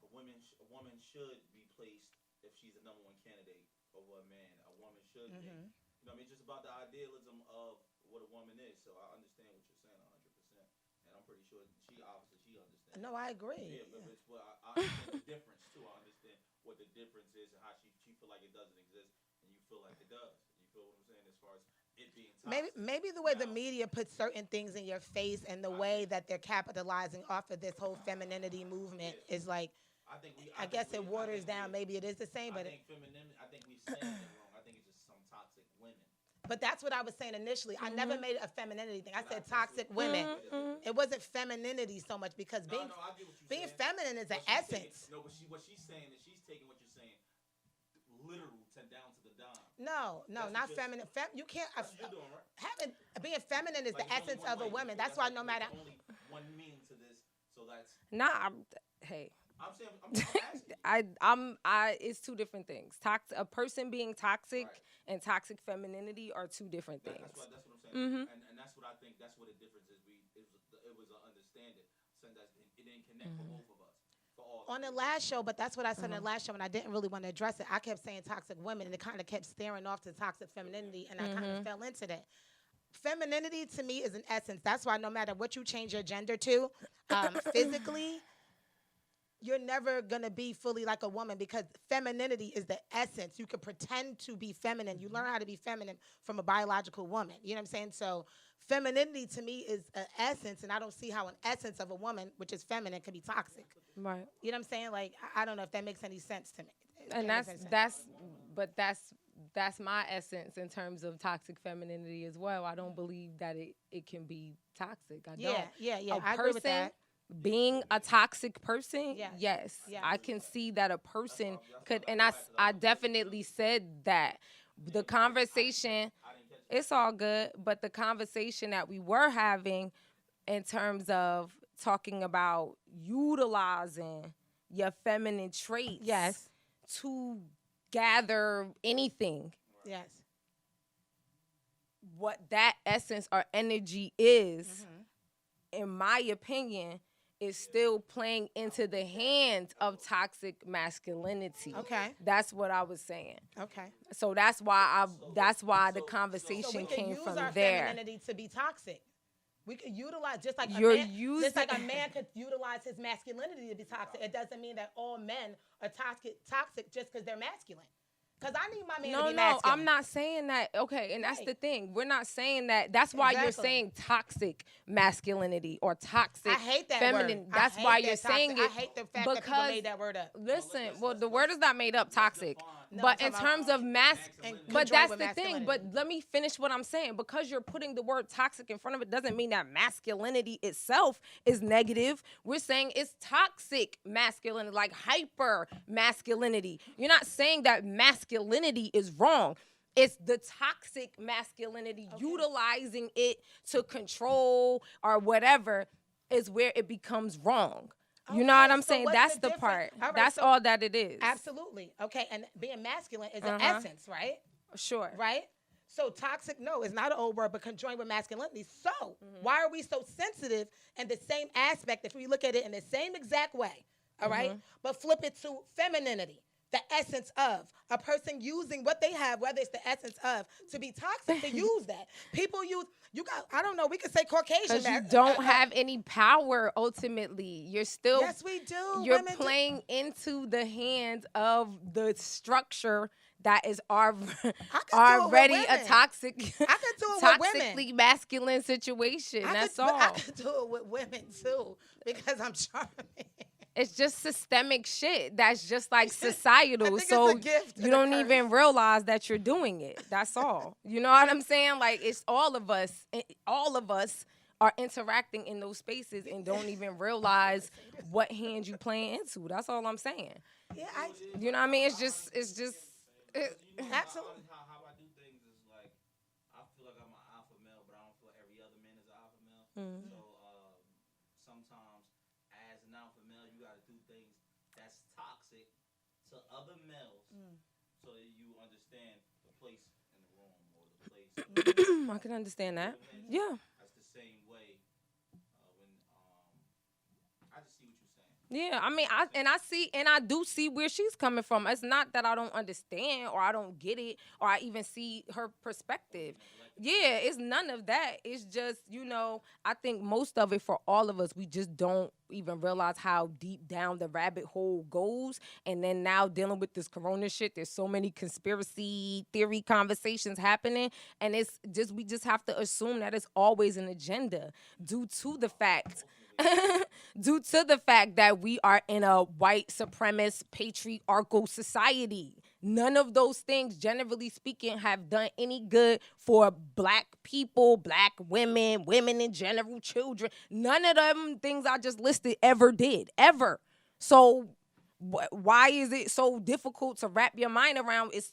[SPEAKER 3] a woman should be placed if she's the number one candidate over a man. A woman should be. You know what I mean? It's just about the idealism of what a woman is. So I understand what you're saying 100%. And I'm pretty sure she understands.
[SPEAKER 1] No, I agree.
[SPEAKER 3] Yeah, but it's what I understand the difference too. I understand what the difference is and how she feel like it doesn't exist and you feel like it does. You feel what I'm saying as far as it being toxic.
[SPEAKER 1] Maybe the way the media puts certain things in your face and the way that they're capitalizing off of this whole femininity movement is like, I guess it waters down. Maybe it is the same, but
[SPEAKER 3] I think we've said it wrong. I think it's just some toxic women.
[SPEAKER 1] But that's what I was saying initially. I never made it a femininity thing. I said toxic women. It wasn't femininity so much because being feminine is an essence.
[SPEAKER 3] No, but what she's saying is she's taking what you're saying literal down to the dime.
[SPEAKER 1] No, not feminine. You can't.
[SPEAKER 3] You're doing, right?
[SPEAKER 1] Being feminine is the essence of a woman. That's why no matter.
[SPEAKER 3] Only one meaning to this, so that's.
[SPEAKER 2] Hey.
[SPEAKER 3] I'm asking.
[SPEAKER 2] It's two different things. A person being toxic and toxic femininity are two different things.
[SPEAKER 3] That's what I'm saying. And that's what I think. That's what the difference is. It was an understanding. So that it didn't connect for both of us. For all.
[SPEAKER 1] On the last show, but that's what I said in the last show, and I didn't really want to address it. I kept saying toxic women, and it kind of kept staring off to toxic femininity, and I kind of fell into that. Femininity to me is an essence. That's why no matter what you change your gender to, physically, you're never going to be fully like a woman because femininity is the essence. You can pretend to be feminine. You learn how to be feminine from a biological woman. You know what I'm saying? So femininity to me is an essence, and I don't see how an essence of a woman, which is feminine, can be toxic.
[SPEAKER 2] Right.
[SPEAKER 1] You know what I'm saying? Like, I don't know if that makes any sense to me.
[SPEAKER 2] And that's my essence in terms of toxic femininity as well. I don't believe that it can be toxic. I don't.
[SPEAKER 1] Yeah. I agree with that.
[SPEAKER 2] Being a toxic person, yes. I can see that a person could, and I definitely said that. The conversation, It's all good. But the conversation that we were having in terms of talking about utilizing your feminine traits
[SPEAKER 1] Yes.
[SPEAKER 2] to gather anything,
[SPEAKER 1] Yes.
[SPEAKER 2] what that essence or energy is, in my opinion, is still playing into the hands of toxic masculinity.
[SPEAKER 1] Okay.
[SPEAKER 2] That's what I was saying.
[SPEAKER 1] Okay.
[SPEAKER 2] So that's why the conversation
[SPEAKER 1] So we can
[SPEAKER 2] came
[SPEAKER 1] use
[SPEAKER 2] from
[SPEAKER 1] our
[SPEAKER 2] there.
[SPEAKER 1] femininity to be toxic. We could utilize just like
[SPEAKER 2] You're
[SPEAKER 1] a man,
[SPEAKER 2] using-
[SPEAKER 1] just like a man could utilize his masculinity to be toxic. It doesn't mean that all men are toxic just because they're masculine. Because I need my man to be masculine.
[SPEAKER 2] I'm not saying that. Okay, and that's
[SPEAKER 1] Right.
[SPEAKER 2] the thing. We're not saying that. That's why you're
[SPEAKER 1] Exactly.
[SPEAKER 2] saying toxic masculinity or toxic
[SPEAKER 1] I hate that
[SPEAKER 2] feminine.
[SPEAKER 1] word.
[SPEAKER 2] That's why you're
[SPEAKER 1] toxic.
[SPEAKER 2] saying it.
[SPEAKER 1] I hate the fact that people made that word up.
[SPEAKER 2] Listen, well, the word is not made up, toxic.
[SPEAKER 1] No,
[SPEAKER 2] But
[SPEAKER 1] I'm
[SPEAKER 2] in
[SPEAKER 1] talking
[SPEAKER 2] terms
[SPEAKER 1] about
[SPEAKER 2] of
[SPEAKER 1] and
[SPEAKER 2] but
[SPEAKER 1] conjoined
[SPEAKER 2] that's
[SPEAKER 1] with
[SPEAKER 2] the thing.
[SPEAKER 1] masculinity.
[SPEAKER 2] But let me finish what I'm saying. Because you're putting the word toxic in front of it doesn't mean that masculinity itself is negative. We're saying it's toxic masculinity, like hyper masculinity. You're not saying that masculinity is wrong. It's the toxic masculinity, utilizing it to control or whatever is where it becomes wrong. You know
[SPEAKER 1] Okay,
[SPEAKER 2] what I'm
[SPEAKER 1] so
[SPEAKER 2] saying?
[SPEAKER 1] what's
[SPEAKER 2] That's
[SPEAKER 1] the
[SPEAKER 2] the
[SPEAKER 1] difference?
[SPEAKER 2] part.
[SPEAKER 1] All right,
[SPEAKER 2] That's
[SPEAKER 1] so-
[SPEAKER 2] all that it is.
[SPEAKER 1] Absolutely. Okay, and being masculine is an essence, right?
[SPEAKER 2] Sure.
[SPEAKER 1] Right? So toxic, no, it's not an old word, but conjoined with masculinity. So why are we so sensitive in the same aspect if we look at it in the same exact way, all right? But flip it to femininity, the essence of a person using what they have, whether it's the essence of, to be toxic, to use that. People use, I don't know, we could say Caucasian.
[SPEAKER 2] Because you don't have any power ultimately. You're still
[SPEAKER 1] Yes, we do.
[SPEAKER 2] You're
[SPEAKER 1] Women do.
[SPEAKER 2] playing into the hands of the structure that is already a
[SPEAKER 1] women.
[SPEAKER 2] toxic,
[SPEAKER 1] I could do it with women.
[SPEAKER 2] toxically masculine situation. That's all.
[SPEAKER 1] I could do it with women too because I'm charming.
[SPEAKER 2] It's just systemic shit. That's just like societal.
[SPEAKER 1] I think
[SPEAKER 2] So
[SPEAKER 1] it's a gift
[SPEAKER 2] you
[SPEAKER 1] and a
[SPEAKER 2] don't
[SPEAKER 1] curse.
[SPEAKER 2] even realize that you're doing it. That's all. You know what I'm saying? Like it's all of us. All of us are interacting in those spaces and don't even realize what hand you playing into. That's all I'm saying.
[SPEAKER 1] Yeah,
[SPEAKER 2] You know what I mean? It's just.
[SPEAKER 1] Absolutely.
[SPEAKER 3] How I do things is like I feel like I'm an alpha male, but I don't feel like every other man is an alpha male. So sometimes as an alpha male, you got to do things that's toxic to other males, so that you understand the place in the room or the place.
[SPEAKER 2] I can understand that. Yeah.
[SPEAKER 3] That's the same way when I just see what you're saying.
[SPEAKER 2] Yeah, I mean, I do see where she's coming from. It's not that I don't understand or I don't get it or I even see her perspective. Yeah, it's none of that. It's just, I think most of it for all of us, we just don't even realize how deep down the rabbit hole goes. And then now dealing with this corona shit, there's so many conspiracy theory conversations happening. And we just have to assume that it's always an agenda due to the fact that we are in a white supremacist patriarchal society. None of those things, generally speaking, have done any good for black people, black women, women in general, children. None of them things I just listed ever did, ever. So why is it so difficult to wrap your mind around? It's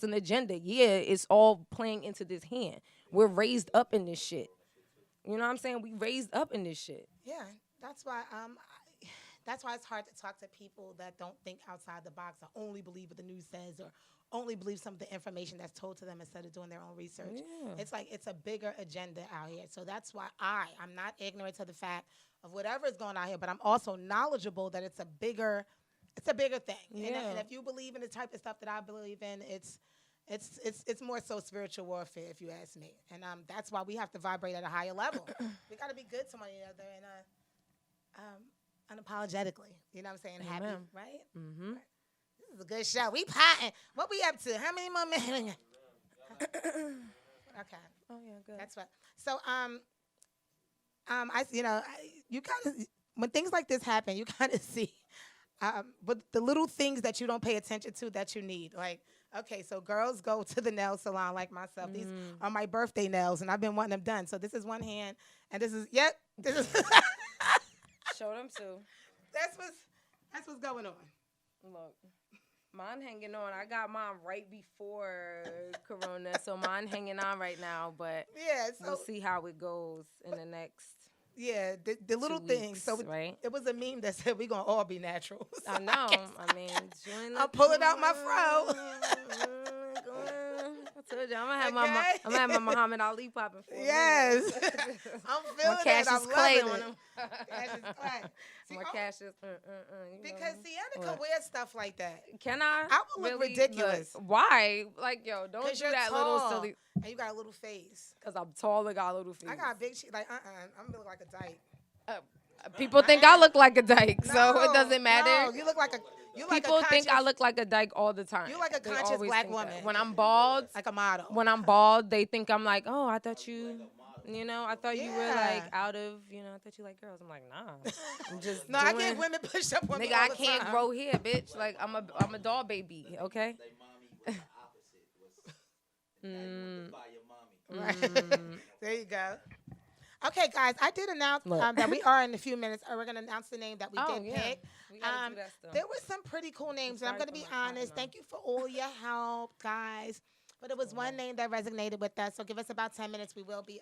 [SPEAKER 2] an agenda. Yeah, it's all playing into this hand. We're raised up in this shit. You know what I'm saying? We raised up in this shit.
[SPEAKER 1] Yeah, that's why it's hard to talk to people that don't think outside the box or only believe what the news says or only believe some of the information that's told to them instead of doing their own research.
[SPEAKER 2] Yeah.
[SPEAKER 1] It's like it's a bigger agenda out here. So that's why I'm not ignorant to the fact of whatever is going on here, but I'm also knowledgeable that it's a bigger thing.
[SPEAKER 2] Yeah.
[SPEAKER 1] And if you believe in the type of stuff that I believe in, it's more so spiritual warfare, if you ask me. And that's why we have to vibrate at a higher level. We got to be good to one another and unapologetically. You know what I'm saying?
[SPEAKER 2] Amen.
[SPEAKER 1] Happy, right?
[SPEAKER 2] Mm-hmm.
[SPEAKER 1] This is a good show. We potting. What we up to? How many more minutes? Okay.
[SPEAKER 2] Oh yeah, good.
[SPEAKER 1] That's what. So you kind of when things like this happen, you kind of see, but the little things that you don't pay attention to that you need, like. Okay, so girls go to the nail salon like myself. These are my birthday nails, and I've been wanting them done. So this is one hand, and this is
[SPEAKER 2] Show them too.
[SPEAKER 1] That's what's going on.
[SPEAKER 2] Look. Mine hanging on. I got mine right before Corona, so mine hanging on right now. But
[SPEAKER 1] Yeah, so
[SPEAKER 2] we'll see how it goes in the next.
[SPEAKER 1] yeah, the little
[SPEAKER 2] 2
[SPEAKER 1] things.
[SPEAKER 2] weeks,
[SPEAKER 1] So
[SPEAKER 2] right?
[SPEAKER 1] it was a meme that said we're gonna all be natural. So
[SPEAKER 2] I know.
[SPEAKER 1] guess
[SPEAKER 2] I mean, join the
[SPEAKER 1] I'm pulling out my fro.
[SPEAKER 2] I told you, I'm gonna have
[SPEAKER 1] Okay.
[SPEAKER 2] my Muhammad Ali popping for a
[SPEAKER 1] Yes.
[SPEAKER 2] minute.
[SPEAKER 1] I'm
[SPEAKER 2] My
[SPEAKER 1] feeling it.
[SPEAKER 2] Cassius
[SPEAKER 1] I'm
[SPEAKER 2] Clay
[SPEAKER 1] loving
[SPEAKER 2] on
[SPEAKER 1] it.
[SPEAKER 2] him.
[SPEAKER 1] Cassius Clay. See,
[SPEAKER 2] My
[SPEAKER 1] oh,
[SPEAKER 2] Cassius.
[SPEAKER 1] because Sienna can
[SPEAKER 2] What?
[SPEAKER 1] wear stuff like that.
[SPEAKER 2] Can I?
[SPEAKER 1] I would look
[SPEAKER 2] really
[SPEAKER 1] ridiculous.
[SPEAKER 2] Look, why? Like, yo, don't
[SPEAKER 1] Because
[SPEAKER 2] do
[SPEAKER 1] you're
[SPEAKER 2] that
[SPEAKER 1] tall,
[SPEAKER 2] little silly.
[SPEAKER 1] and you got a little face.
[SPEAKER 2] Because I'm tall and got a little feet.
[SPEAKER 1] I got a big cheek. Like, I'm gonna look like a dyke.
[SPEAKER 2] People think I look like a dyke, so it doesn't matter.
[SPEAKER 1] No, you look like a. You like
[SPEAKER 2] People
[SPEAKER 1] a conscious,
[SPEAKER 2] think I look like a dyke all the time.
[SPEAKER 1] You like a
[SPEAKER 2] They
[SPEAKER 1] conscious
[SPEAKER 2] always
[SPEAKER 1] black
[SPEAKER 2] think that.
[SPEAKER 1] woman.
[SPEAKER 2] When I'm bald,
[SPEAKER 1] like a model.
[SPEAKER 2] when I'm bald, they think I'm like, oh, I thought you, I thought you were like
[SPEAKER 1] Yeah.
[SPEAKER 2] out of, I thought you like girls. I'm like, nah, I'm just
[SPEAKER 1] No, I
[SPEAKER 2] doing,
[SPEAKER 1] get women push up on me
[SPEAKER 2] nigga,
[SPEAKER 1] all
[SPEAKER 2] I
[SPEAKER 1] the
[SPEAKER 2] can't
[SPEAKER 1] time.
[SPEAKER 2] grow hair, bitch. Like I'm a doll baby, okay?
[SPEAKER 3] They mommy was the opposite. Was by your mommy.
[SPEAKER 1] Right. There you go. Okay, guys, I did announce
[SPEAKER 2] Look.
[SPEAKER 1] that we are in a few minutes. We're going to announce the name that we
[SPEAKER 2] Oh,
[SPEAKER 1] did
[SPEAKER 2] yeah.
[SPEAKER 1] pick.
[SPEAKER 2] We gotta do that still.
[SPEAKER 1] There were some pretty cool names, and I'm going
[SPEAKER 2] Sorry
[SPEAKER 1] to be
[SPEAKER 2] for my
[SPEAKER 1] honest.
[SPEAKER 2] cotton
[SPEAKER 1] Thank you for all your help, guys. But it was one name that resonated with us. So give us about 10 minutes. We will be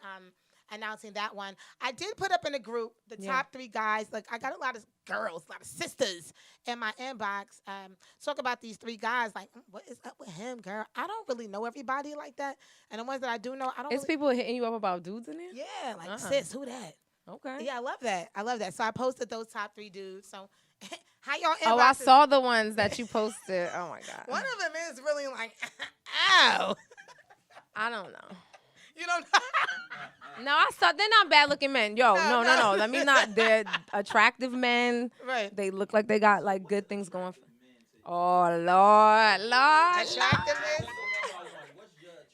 [SPEAKER 1] announcing that one. I did put up in a group the top 3 guys. Like, I got a lot of girls, a lot of sisters in my inbox. Talk about these 3 guys. Like, what is up with him, girl? I don't really know everybody like that. And the ones that I do know, I don't
[SPEAKER 2] Is
[SPEAKER 1] really.
[SPEAKER 2] people hitting you up about dudes in there?
[SPEAKER 1] Yeah, like, sis, who that?
[SPEAKER 2] Okay.
[SPEAKER 1] Yeah, I love that. I love that. So I posted those top 3 dudes. So how y'all inboxes?
[SPEAKER 2] Oh, I saw the ones that you posted. Oh my god.
[SPEAKER 1] One of them is really like, ow.
[SPEAKER 2] I don't know.
[SPEAKER 1] You don't know.
[SPEAKER 2] No, I saw they're not bad looking men. Yo,
[SPEAKER 1] No,
[SPEAKER 2] no. Let me not. They're attractive men.
[SPEAKER 1] Right.
[SPEAKER 2] They look like they got like good things going. Oh Lord.
[SPEAKER 1] Attractiveness.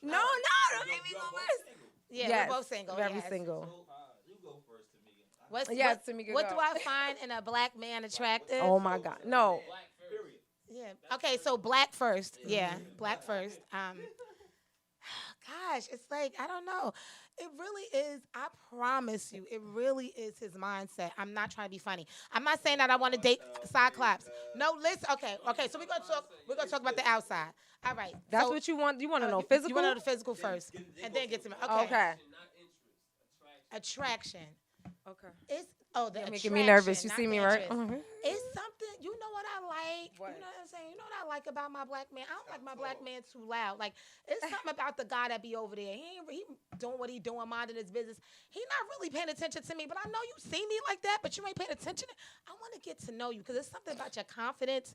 [SPEAKER 2] No, don't make me go first.
[SPEAKER 1] Yeah,
[SPEAKER 2] Yes,
[SPEAKER 1] we're both single.
[SPEAKER 2] Very
[SPEAKER 1] yes.
[SPEAKER 2] single.
[SPEAKER 3] You go first, Tamika.
[SPEAKER 2] Yes, Tamika,
[SPEAKER 1] what
[SPEAKER 2] go.
[SPEAKER 1] do I find in a black man attractive?
[SPEAKER 2] Oh my God. No.
[SPEAKER 1] Yeah. Okay, so black first. Yeah, black first. Gosh, it's like, I don't know. It really is, I promise you, it really is his mindset. I'm not trying to be funny. I'm not saying that I want to date Cyclops. No, listen, okay, so we're gonna talk about the outside. All right.
[SPEAKER 2] That's
[SPEAKER 1] so,
[SPEAKER 2] what you want. You want to know
[SPEAKER 1] You
[SPEAKER 2] physical?
[SPEAKER 1] want to know the physical first, and then get to me. Okay.
[SPEAKER 2] Okay.
[SPEAKER 1] Attraction.
[SPEAKER 2] Okay.
[SPEAKER 1] It's the
[SPEAKER 2] You're
[SPEAKER 1] attraction.
[SPEAKER 2] making me nervous. You
[SPEAKER 1] not
[SPEAKER 2] see me,
[SPEAKER 1] the
[SPEAKER 2] right?
[SPEAKER 1] interest. It's something. You know what I like?
[SPEAKER 2] What?
[SPEAKER 1] You know what I'm saying? You know what I like about my black man? I don't like my black man too loud. Like, it's something about the guy that be over there. He doing what he doing, minding his business. He not really paying attention to me, but I know you see me like that, but you ain't paying attention. I want to get to know you because it's something about your confidence.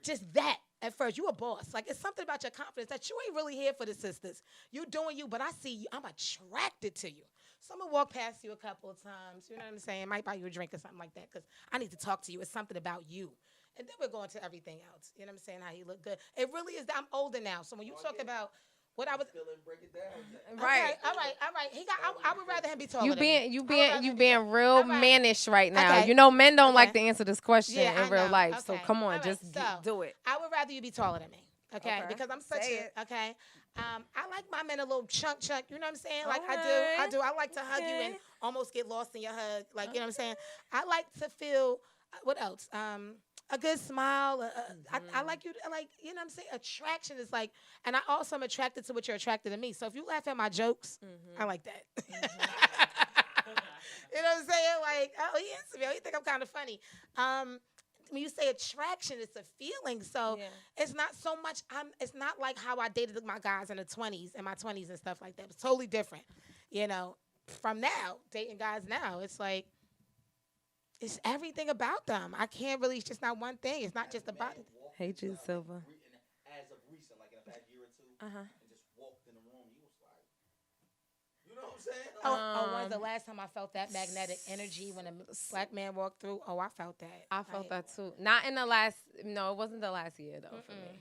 [SPEAKER 1] Just that at first, you a boss. Like, it's something about your confidence that you ain't really here for the sisters. You doing you, but I see you. I'm attracted to you. So I'm gonna walk past you a couple of times. You know what I'm saying? Might buy you a drink or something like that because I need to talk to you. It's something about you. And then we're going to everything else. You know what I'm saying? How he look good. It really is. I'm older now. So when you talk about what I was,
[SPEAKER 3] Break it down.
[SPEAKER 2] Right.
[SPEAKER 1] Okay, all right. He got. I would rather him be taller.
[SPEAKER 2] You
[SPEAKER 1] than me.
[SPEAKER 2] you being real
[SPEAKER 1] All right.
[SPEAKER 2] mannish right now.
[SPEAKER 1] Okay.
[SPEAKER 2] You know, men don't like
[SPEAKER 1] Okay.
[SPEAKER 2] to answer this question
[SPEAKER 1] Yeah,
[SPEAKER 2] in real
[SPEAKER 1] I know.
[SPEAKER 2] life. So
[SPEAKER 1] Okay.
[SPEAKER 2] come on,
[SPEAKER 1] All right.
[SPEAKER 2] just
[SPEAKER 1] So,
[SPEAKER 2] do it.
[SPEAKER 1] I would rather you be taller than me. Okay,
[SPEAKER 2] Okay.
[SPEAKER 1] because I'm such
[SPEAKER 2] Say
[SPEAKER 1] a
[SPEAKER 2] it.
[SPEAKER 1] okay. I like my men a little chunk. You know what I'm saying? Like I
[SPEAKER 2] Alright.
[SPEAKER 1] do. I like to hug you and
[SPEAKER 2] Okay.
[SPEAKER 1] almost get lost in your hug. Like you know what I'm saying? I like to feel. What else? A good smile. I like you. Like you know what I'm saying? Attraction is like, and I also am attracted to what you're attracted to me. So if you laugh at my jokes, I like that. You know what I'm saying? Like, oh, he answered me. Oh, you think I'm kind of funny. When you say attraction, it's a feeling. So
[SPEAKER 2] Yeah.
[SPEAKER 1] it's not so much. It's not like how I dated my guys in the 20s, in my 20s and stuff like that. It's totally different. You know, from now dating guys now, it's like it's everything about them. I can't really. It's just not one thing. It's not just about.
[SPEAKER 2] Hey, G Silva.
[SPEAKER 3] As of recent, like in the past year or two,
[SPEAKER 2] Uh-huh.
[SPEAKER 3] and just walked in the room, you was like, you know what I'm saying?
[SPEAKER 1] When's the last time I felt that magnetic energy when a black man walked through? Oh, I felt that.
[SPEAKER 2] I felt that too. Not in the last. No, it wasn't the last year though for me.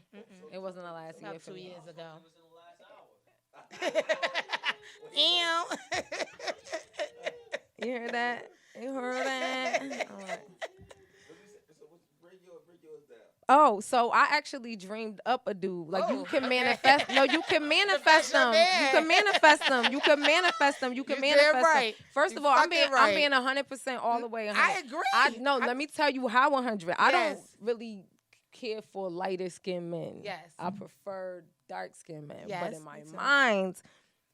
[SPEAKER 2] It wasn't the last year
[SPEAKER 1] About
[SPEAKER 2] for
[SPEAKER 1] 2
[SPEAKER 2] me.
[SPEAKER 1] years ago.
[SPEAKER 3] It was in the last hour.
[SPEAKER 1] Ew.
[SPEAKER 2] You heard that? You heard that? All right.
[SPEAKER 3] Break yours down.
[SPEAKER 2] Oh, so I actually dreamed up a dude. Like you
[SPEAKER 1] Oh,
[SPEAKER 2] can
[SPEAKER 1] okay.
[SPEAKER 2] manifest. No, you can manifest
[SPEAKER 1] your
[SPEAKER 2] them.
[SPEAKER 1] man.
[SPEAKER 2] You can manifest them. You can manifest them. You can
[SPEAKER 1] You
[SPEAKER 2] manifest
[SPEAKER 1] damn right.
[SPEAKER 2] them. First
[SPEAKER 1] You
[SPEAKER 2] of all, I'm
[SPEAKER 1] fucking
[SPEAKER 2] being
[SPEAKER 1] right.
[SPEAKER 2] 100% all the way. 100.
[SPEAKER 1] I agree.
[SPEAKER 2] Let me tell you how 100. I don't
[SPEAKER 1] Yes.
[SPEAKER 2] really care for lighter skinned men.
[SPEAKER 1] Yes.
[SPEAKER 2] I prefer dark skinned men.
[SPEAKER 1] Yes,
[SPEAKER 2] But in my
[SPEAKER 1] me too.
[SPEAKER 2] mind,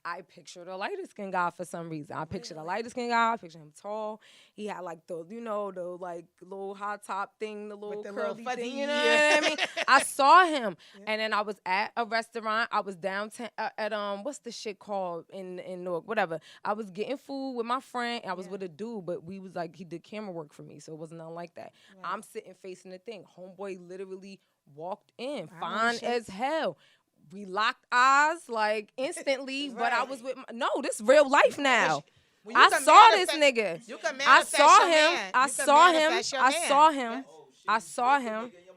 [SPEAKER 2] I pictured a lighter skinned guy for some reason. I pictured a lighter skinned guy. I pictured him tall. He had like the, the like little hot top thing, the little
[SPEAKER 1] the little
[SPEAKER 2] curly
[SPEAKER 1] fuzzy,
[SPEAKER 2] thing. You know
[SPEAKER 1] yeah.
[SPEAKER 2] what I mean? I saw him, and then I was at a restaurant. I was downtown at what's the shit called in Newark? Whatever. I was getting food with my friend. I was with a dude, but we was like he did camera work for me, so it wasn't nothing like that.
[SPEAKER 1] Right.
[SPEAKER 2] I'm sitting facing the thing. Homeboy literally walked in,
[SPEAKER 1] I know
[SPEAKER 2] fine
[SPEAKER 1] shit.
[SPEAKER 2] as hell. We locked eyes like instantly, but I
[SPEAKER 1] Right.
[SPEAKER 2] was with no, this real life now.
[SPEAKER 1] When you
[SPEAKER 2] I
[SPEAKER 1] can
[SPEAKER 2] saw this
[SPEAKER 1] manifest-
[SPEAKER 2] nigga.
[SPEAKER 1] You can
[SPEAKER 2] I
[SPEAKER 1] manifest
[SPEAKER 2] saw
[SPEAKER 1] your
[SPEAKER 2] him.
[SPEAKER 1] man.
[SPEAKER 2] I
[SPEAKER 1] You can
[SPEAKER 2] saw him.
[SPEAKER 1] manifest your
[SPEAKER 2] I
[SPEAKER 1] man.
[SPEAKER 2] saw him.
[SPEAKER 3] Oh, shit.
[SPEAKER 2] I saw
[SPEAKER 3] You put the
[SPEAKER 2] him.
[SPEAKER 3] nigga in your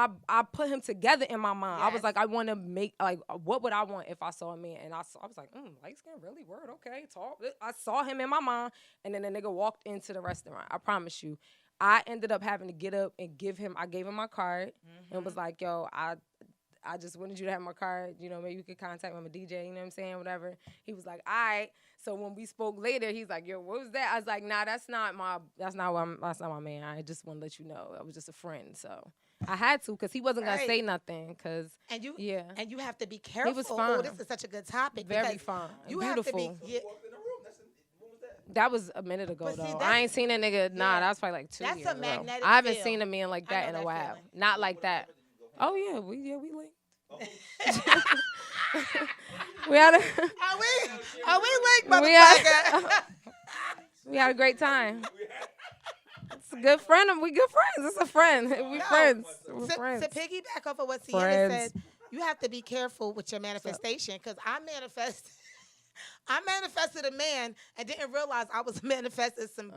[SPEAKER 3] mind.
[SPEAKER 2] I put him together in my mind. I was
[SPEAKER 1] Yes.
[SPEAKER 2] like, I want to make like, what would I want if I saw a man? And I was like, light skin, really? Word, okay, tall. I saw him in my mind, and then the nigga walked into the restaurant. I promise you, I ended up having to get up and I gave him my card, and was like, yo, I just wanted you to have my card. Maybe you could contact me. I'm a DJ. You know what I'm saying? Whatever. He was like, all right. So when we spoke later, he's like, yo, what was that? I was like, nah, that's not my man. I just want to let you know. I was just a friend. So I had to, because he wasn't going to say nothing.
[SPEAKER 1] And you have to be careful.
[SPEAKER 2] He was fine.
[SPEAKER 1] Oh, this is such a good topic.
[SPEAKER 2] Very
[SPEAKER 1] because
[SPEAKER 2] fine.
[SPEAKER 1] You
[SPEAKER 2] Beautiful.
[SPEAKER 1] have to be. Yeah,
[SPEAKER 3] Walked in the room. When was that?
[SPEAKER 2] That was a minute ago,
[SPEAKER 1] But see,
[SPEAKER 2] though.
[SPEAKER 1] that's-
[SPEAKER 2] I ain't seen a nigga. Nah,
[SPEAKER 1] yeah.
[SPEAKER 2] that was probably like 2
[SPEAKER 1] That's
[SPEAKER 2] years
[SPEAKER 1] a
[SPEAKER 2] ago.
[SPEAKER 1] magnetic
[SPEAKER 2] I haven't
[SPEAKER 1] feel.
[SPEAKER 2] seen a man like
[SPEAKER 1] I
[SPEAKER 2] that
[SPEAKER 1] know
[SPEAKER 2] in a
[SPEAKER 1] that
[SPEAKER 2] while.
[SPEAKER 1] feeling.
[SPEAKER 2] Not like that. Oh, yeah. We linked. we had a...
[SPEAKER 1] Are we linked,
[SPEAKER 2] We had,
[SPEAKER 1] motherfucker?
[SPEAKER 2] we had a great time. It's a good friend. We good friends. It's a friend. We friends. We're friends.
[SPEAKER 1] To piggyback off of what Sienna
[SPEAKER 2] Friends.
[SPEAKER 1] said, you have to be careful with your manifestation, because I manifested a man and didn't realize I was manifesting some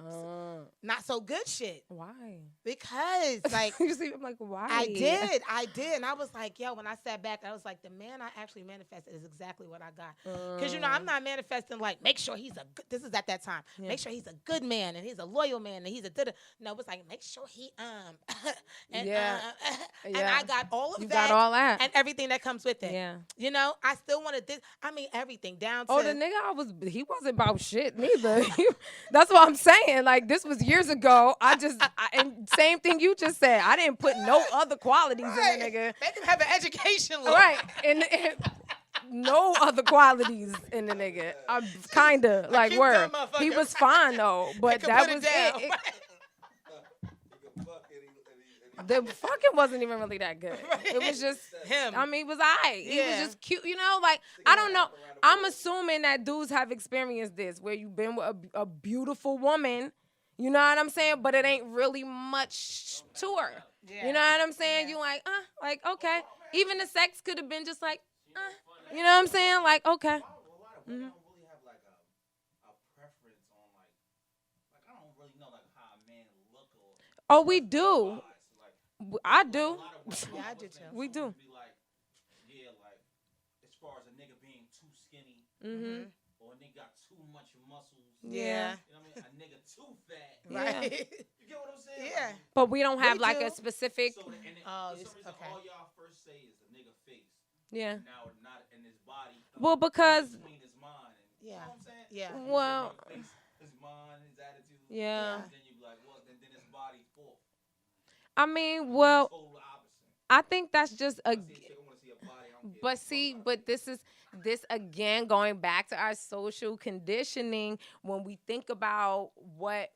[SPEAKER 1] not so good shit.
[SPEAKER 2] Why?
[SPEAKER 1] Because like
[SPEAKER 2] You see, I'm like, why?
[SPEAKER 1] I did, and I was like, yo. When I sat back, I was like, the man I actually manifested is exactly what I got. Because I'm not manifesting like make sure he's a good. This is at that time.
[SPEAKER 2] Yeah.
[SPEAKER 1] Make sure he's a good man and he's a loyal man and he's a da. No, it was like make sure he and
[SPEAKER 2] Yeah.
[SPEAKER 1] and
[SPEAKER 2] Yeah.
[SPEAKER 1] I got all of
[SPEAKER 2] You
[SPEAKER 1] that
[SPEAKER 2] got all that.
[SPEAKER 1] and everything that comes with it.
[SPEAKER 2] Yeah.
[SPEAKER 1] I still wanted this. I mean everything down to
[SPEAKER 2] Oh, the nigga he wasn't about shit neither. That's what I'm saying. Like, this was years ago. And same thing you just said. I didn't put no other qualities in the nigga.
[SPEAKER 1] Make him have an education. Lord.
[SPEAKER 2] Right. And no other qualities in the nigga. I'm kinda like
[SPEAKER 1] keep
[SPEAKER 2] word.
[SPEAKER 1] that motherfucker.
[SPEAKER 2] He was fine though, but
[SPEAKER 1] Could
[SPEAKER 2] that
[SPEAKER 1] put
[SPEAKER 2] was
[SPEAKER 1] down.
[SPEAKER 2] it. The fucking wasn't even really that good. It was just
[SPEAKER 1] Him.
[SPEAKER 2] I mean, it was alright. He was
[SPEAKER 1] Yeah.
[SPEAKER 2] just cute, like I don't know. I'm assuming that dudes have experienced this where you've been with a beautiful woman, you know what I'm saying? But it ain't really much to her.
[SPEAKER 1] Yeah.
[SPEAKER 2] You know what I'm saying?
[SPEAKER 1] Yeah.
[SPEAKER 2] You like okay. Even the sex could have been just like, you know what I'm saying? Like, okay.
[SPEAKER 3] A lot of women don't really have like a preference on like I don't really know like how a man look or.
[SPEAKER 2] Oh, we do.
[SPEAKER 3] Like,
[SPEAKER 2] I
[SPEAKER 3] a
[SPEAKER 2] do.
[SPEAKER 3] lot of women,
[SPEAKER 1] Yeah, I do too.
[SPEAKER 2] We do.
[SPEAKER 3] Be like, yeah, like as far as a nigga being too skinny
[SPEAKER 2] Mm-hmm.
[SPEAKER 3] or a nigga got too much muscles.
[SPEAKER 1] Yeah.
[SPEAKER 3] You know what I mean? A nigga too fat.
[SPEAKER 1] Right.
[SPEAKER 3] You get what I'm saying?
[SPEAKER 1] Yeah.
[SPEAKER 2] But we don't have
[SPEAKER 1] We
[SPEAKER 2] like
[SPEAKER 1] do.
[SPEAKER 2] a specific.
[SPEAKER 3] So, and it,
[SPEAKER 1] Oh,
[SPEAKER 3] for
[SPEAKER 1] this-
[SPEAKER 3] some reason,
[SPEAKER 1] okay.
[SPEAKER 3] all y'all first say is the nigga face.
[SPEAKER 2] Yeah.
[SPEAKER 3] Now not in his body.
[SPEAKER 2] Well, because
[SPEAKER 3] between his mind and you
[SPEAKER 1] Yeah.
[SPEAKER 3] know what I'm saying?
[SPEAKER 1] Yeah.
[SPEAKER 3] You
[SPEAKER 2] Well-
[SPEAKER 3] say his face, his mind, his attitude.
[SPEAKER 2] Yeah.
[SPEAKER 3] And then you be like, well, then his body fourth.
[SPEAKER 2] I mean, well,
[SPEAKER 3] Total opposite.
[SPEAKER 2] I think that's just
[SPEAKER 3] I
[SPEAKER 2] a.
[SPEAKER 3] see a chick, I want to see a body. I don't care.
[SPEAKER 2] But see, but this again going back to our social conditioning when we think about what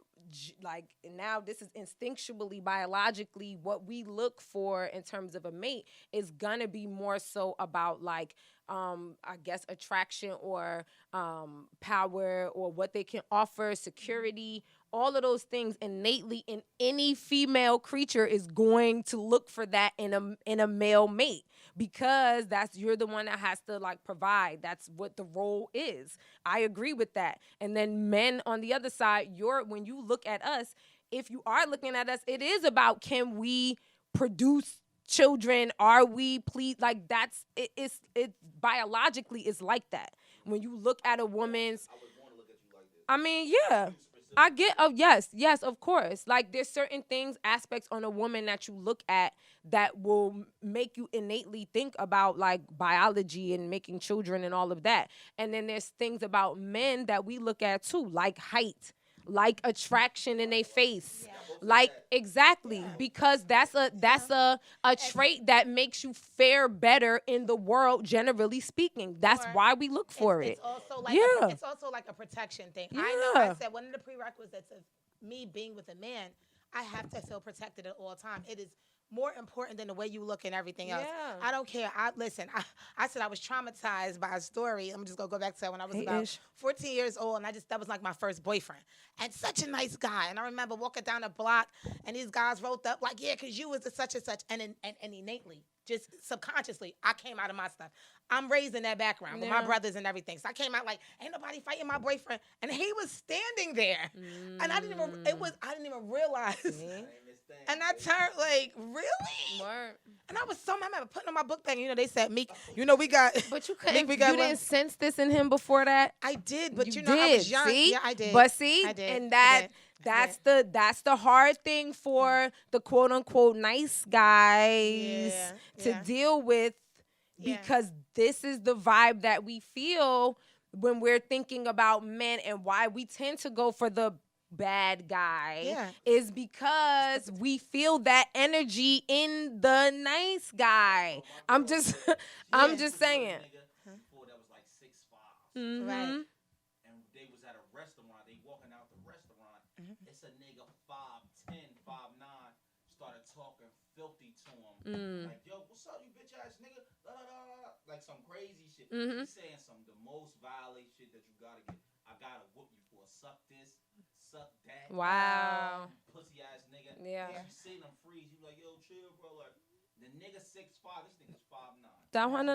[SPEAKER 2] like now this is instinctually biologically what we look for in terms of a mate is gonna be more so about like I guess attraction or power or what they can offer, security, all of those things innately in any female creature is going to look for that in a male mate because you're the one that has to like provide. That's what the role is. I agree with that. And then men on the other side, when you look at us, if you are looking at us, it is about can we produce children? Are we please like it's biologically is like that. When you look at a woman's
[SPEAKER 3] I would want to look at you like this.
[SPEAKER 2] I mean, yeah. I get yes, of course. Like there's certain things, aspects on a woman that you look at that will make you innately think about like biology and making children and all of that. And then there's things about men that we look at too, like height, like attraction in their face, Like exactly, because that's a trait that makes you fare better in the world, generally speaking. That's
[SPEAKER 1] Or
[SPEAKER 2] why we look for
[SPEAKER 1] it's
[SPEAKER 2] it.
[SPEAKER 1] also like
[SPEAKER 2] Yeah.
[SPEAKER 1] it's also like a protection thing. I know I
[SPEAKER 2] Yeah.
[SPEAKER 1] said one of the prerequisites of me being with a man, I have to feel protected at all time. It is more important than the way you look and everything else.
[SPEAKER 2] Yeah.
[SPEAKER 1] I don't care. I said I was traumatized by a story. I'm just gonna go back to when I was
[SPEAKER 2] Hey,
[SPEAKER 1] about
[SPEAKER 2] Ish.
[SPEAKER 1] 14 years old, and that was like my first boyfriend, and such a nice guy. And I remember walking down the block, and these guys rolled up like, "Yeah, cause you was a such and such," and innately, just subconsciously, I came out of my stuff. I'm raised in that background with my
[SPEAKER 2] Yeah.
[SPEAKER 1] brothers and everything, so I came out like, "Ain't nobody fighting my boyfriend," and he was standing there, and I didn't even realize. And I turned like, really?
[SPEAKER 2] Word.
[SPEAKER 1] And I was so mad. I remember putting on my book bag. You know, they said, Meek, you know, we got.
[SPEAKER 2] But you
[SPEAKER 1] Meek,
[SPEAKER 2] couldn't.
[SPEAKER 1] we
[SPEAKER 2] You
[SPEAKER 1] got
[SPEAKER 2] didn't sense this in him before that.
[SPEAKER 1] I did, but
[SPEAKER 2] You
[SPEAKER 1] you know, I was
[SPEAKER 2] did.
[SPEAKER 1] young.
[SPEAKER 2] See,
[SPEAKER 1] Yeah, I did.
[SPEAKER 2] but see,
[SPEAKER 1] I did.
[SPEAKER 2] and
[SPEAKER 1] I did.
[SPEAKER 2] that's the hard thing for the quote unquote nice guys to
[SPEAKER 1] Yeah.
[SPEAKER 2] deal with,
[SPEAKER 1] Yeah.
[SPEAKER 2] because this is the vibe that we feel when we're thinking about men, and why we tend to go for the bad guy
[SPEAKER 1] Yeah.
[SPEAKER 2] is because we feel that energy in the nice guy. I'm just I'm just saying.
[SPEAKER 3] Before that was like 6'5".
[SPEAKER 2] Mhm.
[SPEAKER 3] And they was at a restaurant. They walking out the restaurant. It's a nigga 5'10", 5'9", started talking filthy to him. Like, yo, what's up, you bitch ass nigga? Da, da, da, da. Like some crazy shit. He's saying the most violent shit that you gotta get. I gotta whoop you for suck this, suck that.
[SPEAKER 2] Wow.
[SPEAKER 3] Pussy ass nigga.
[SPEAKER 2] Yeah.
[SPEAKER 3] You seen him freeze. You like, yo, chill, bro. Like, the nigga 6'5", this nigga's 5'9".
[SPEAKER 2] That one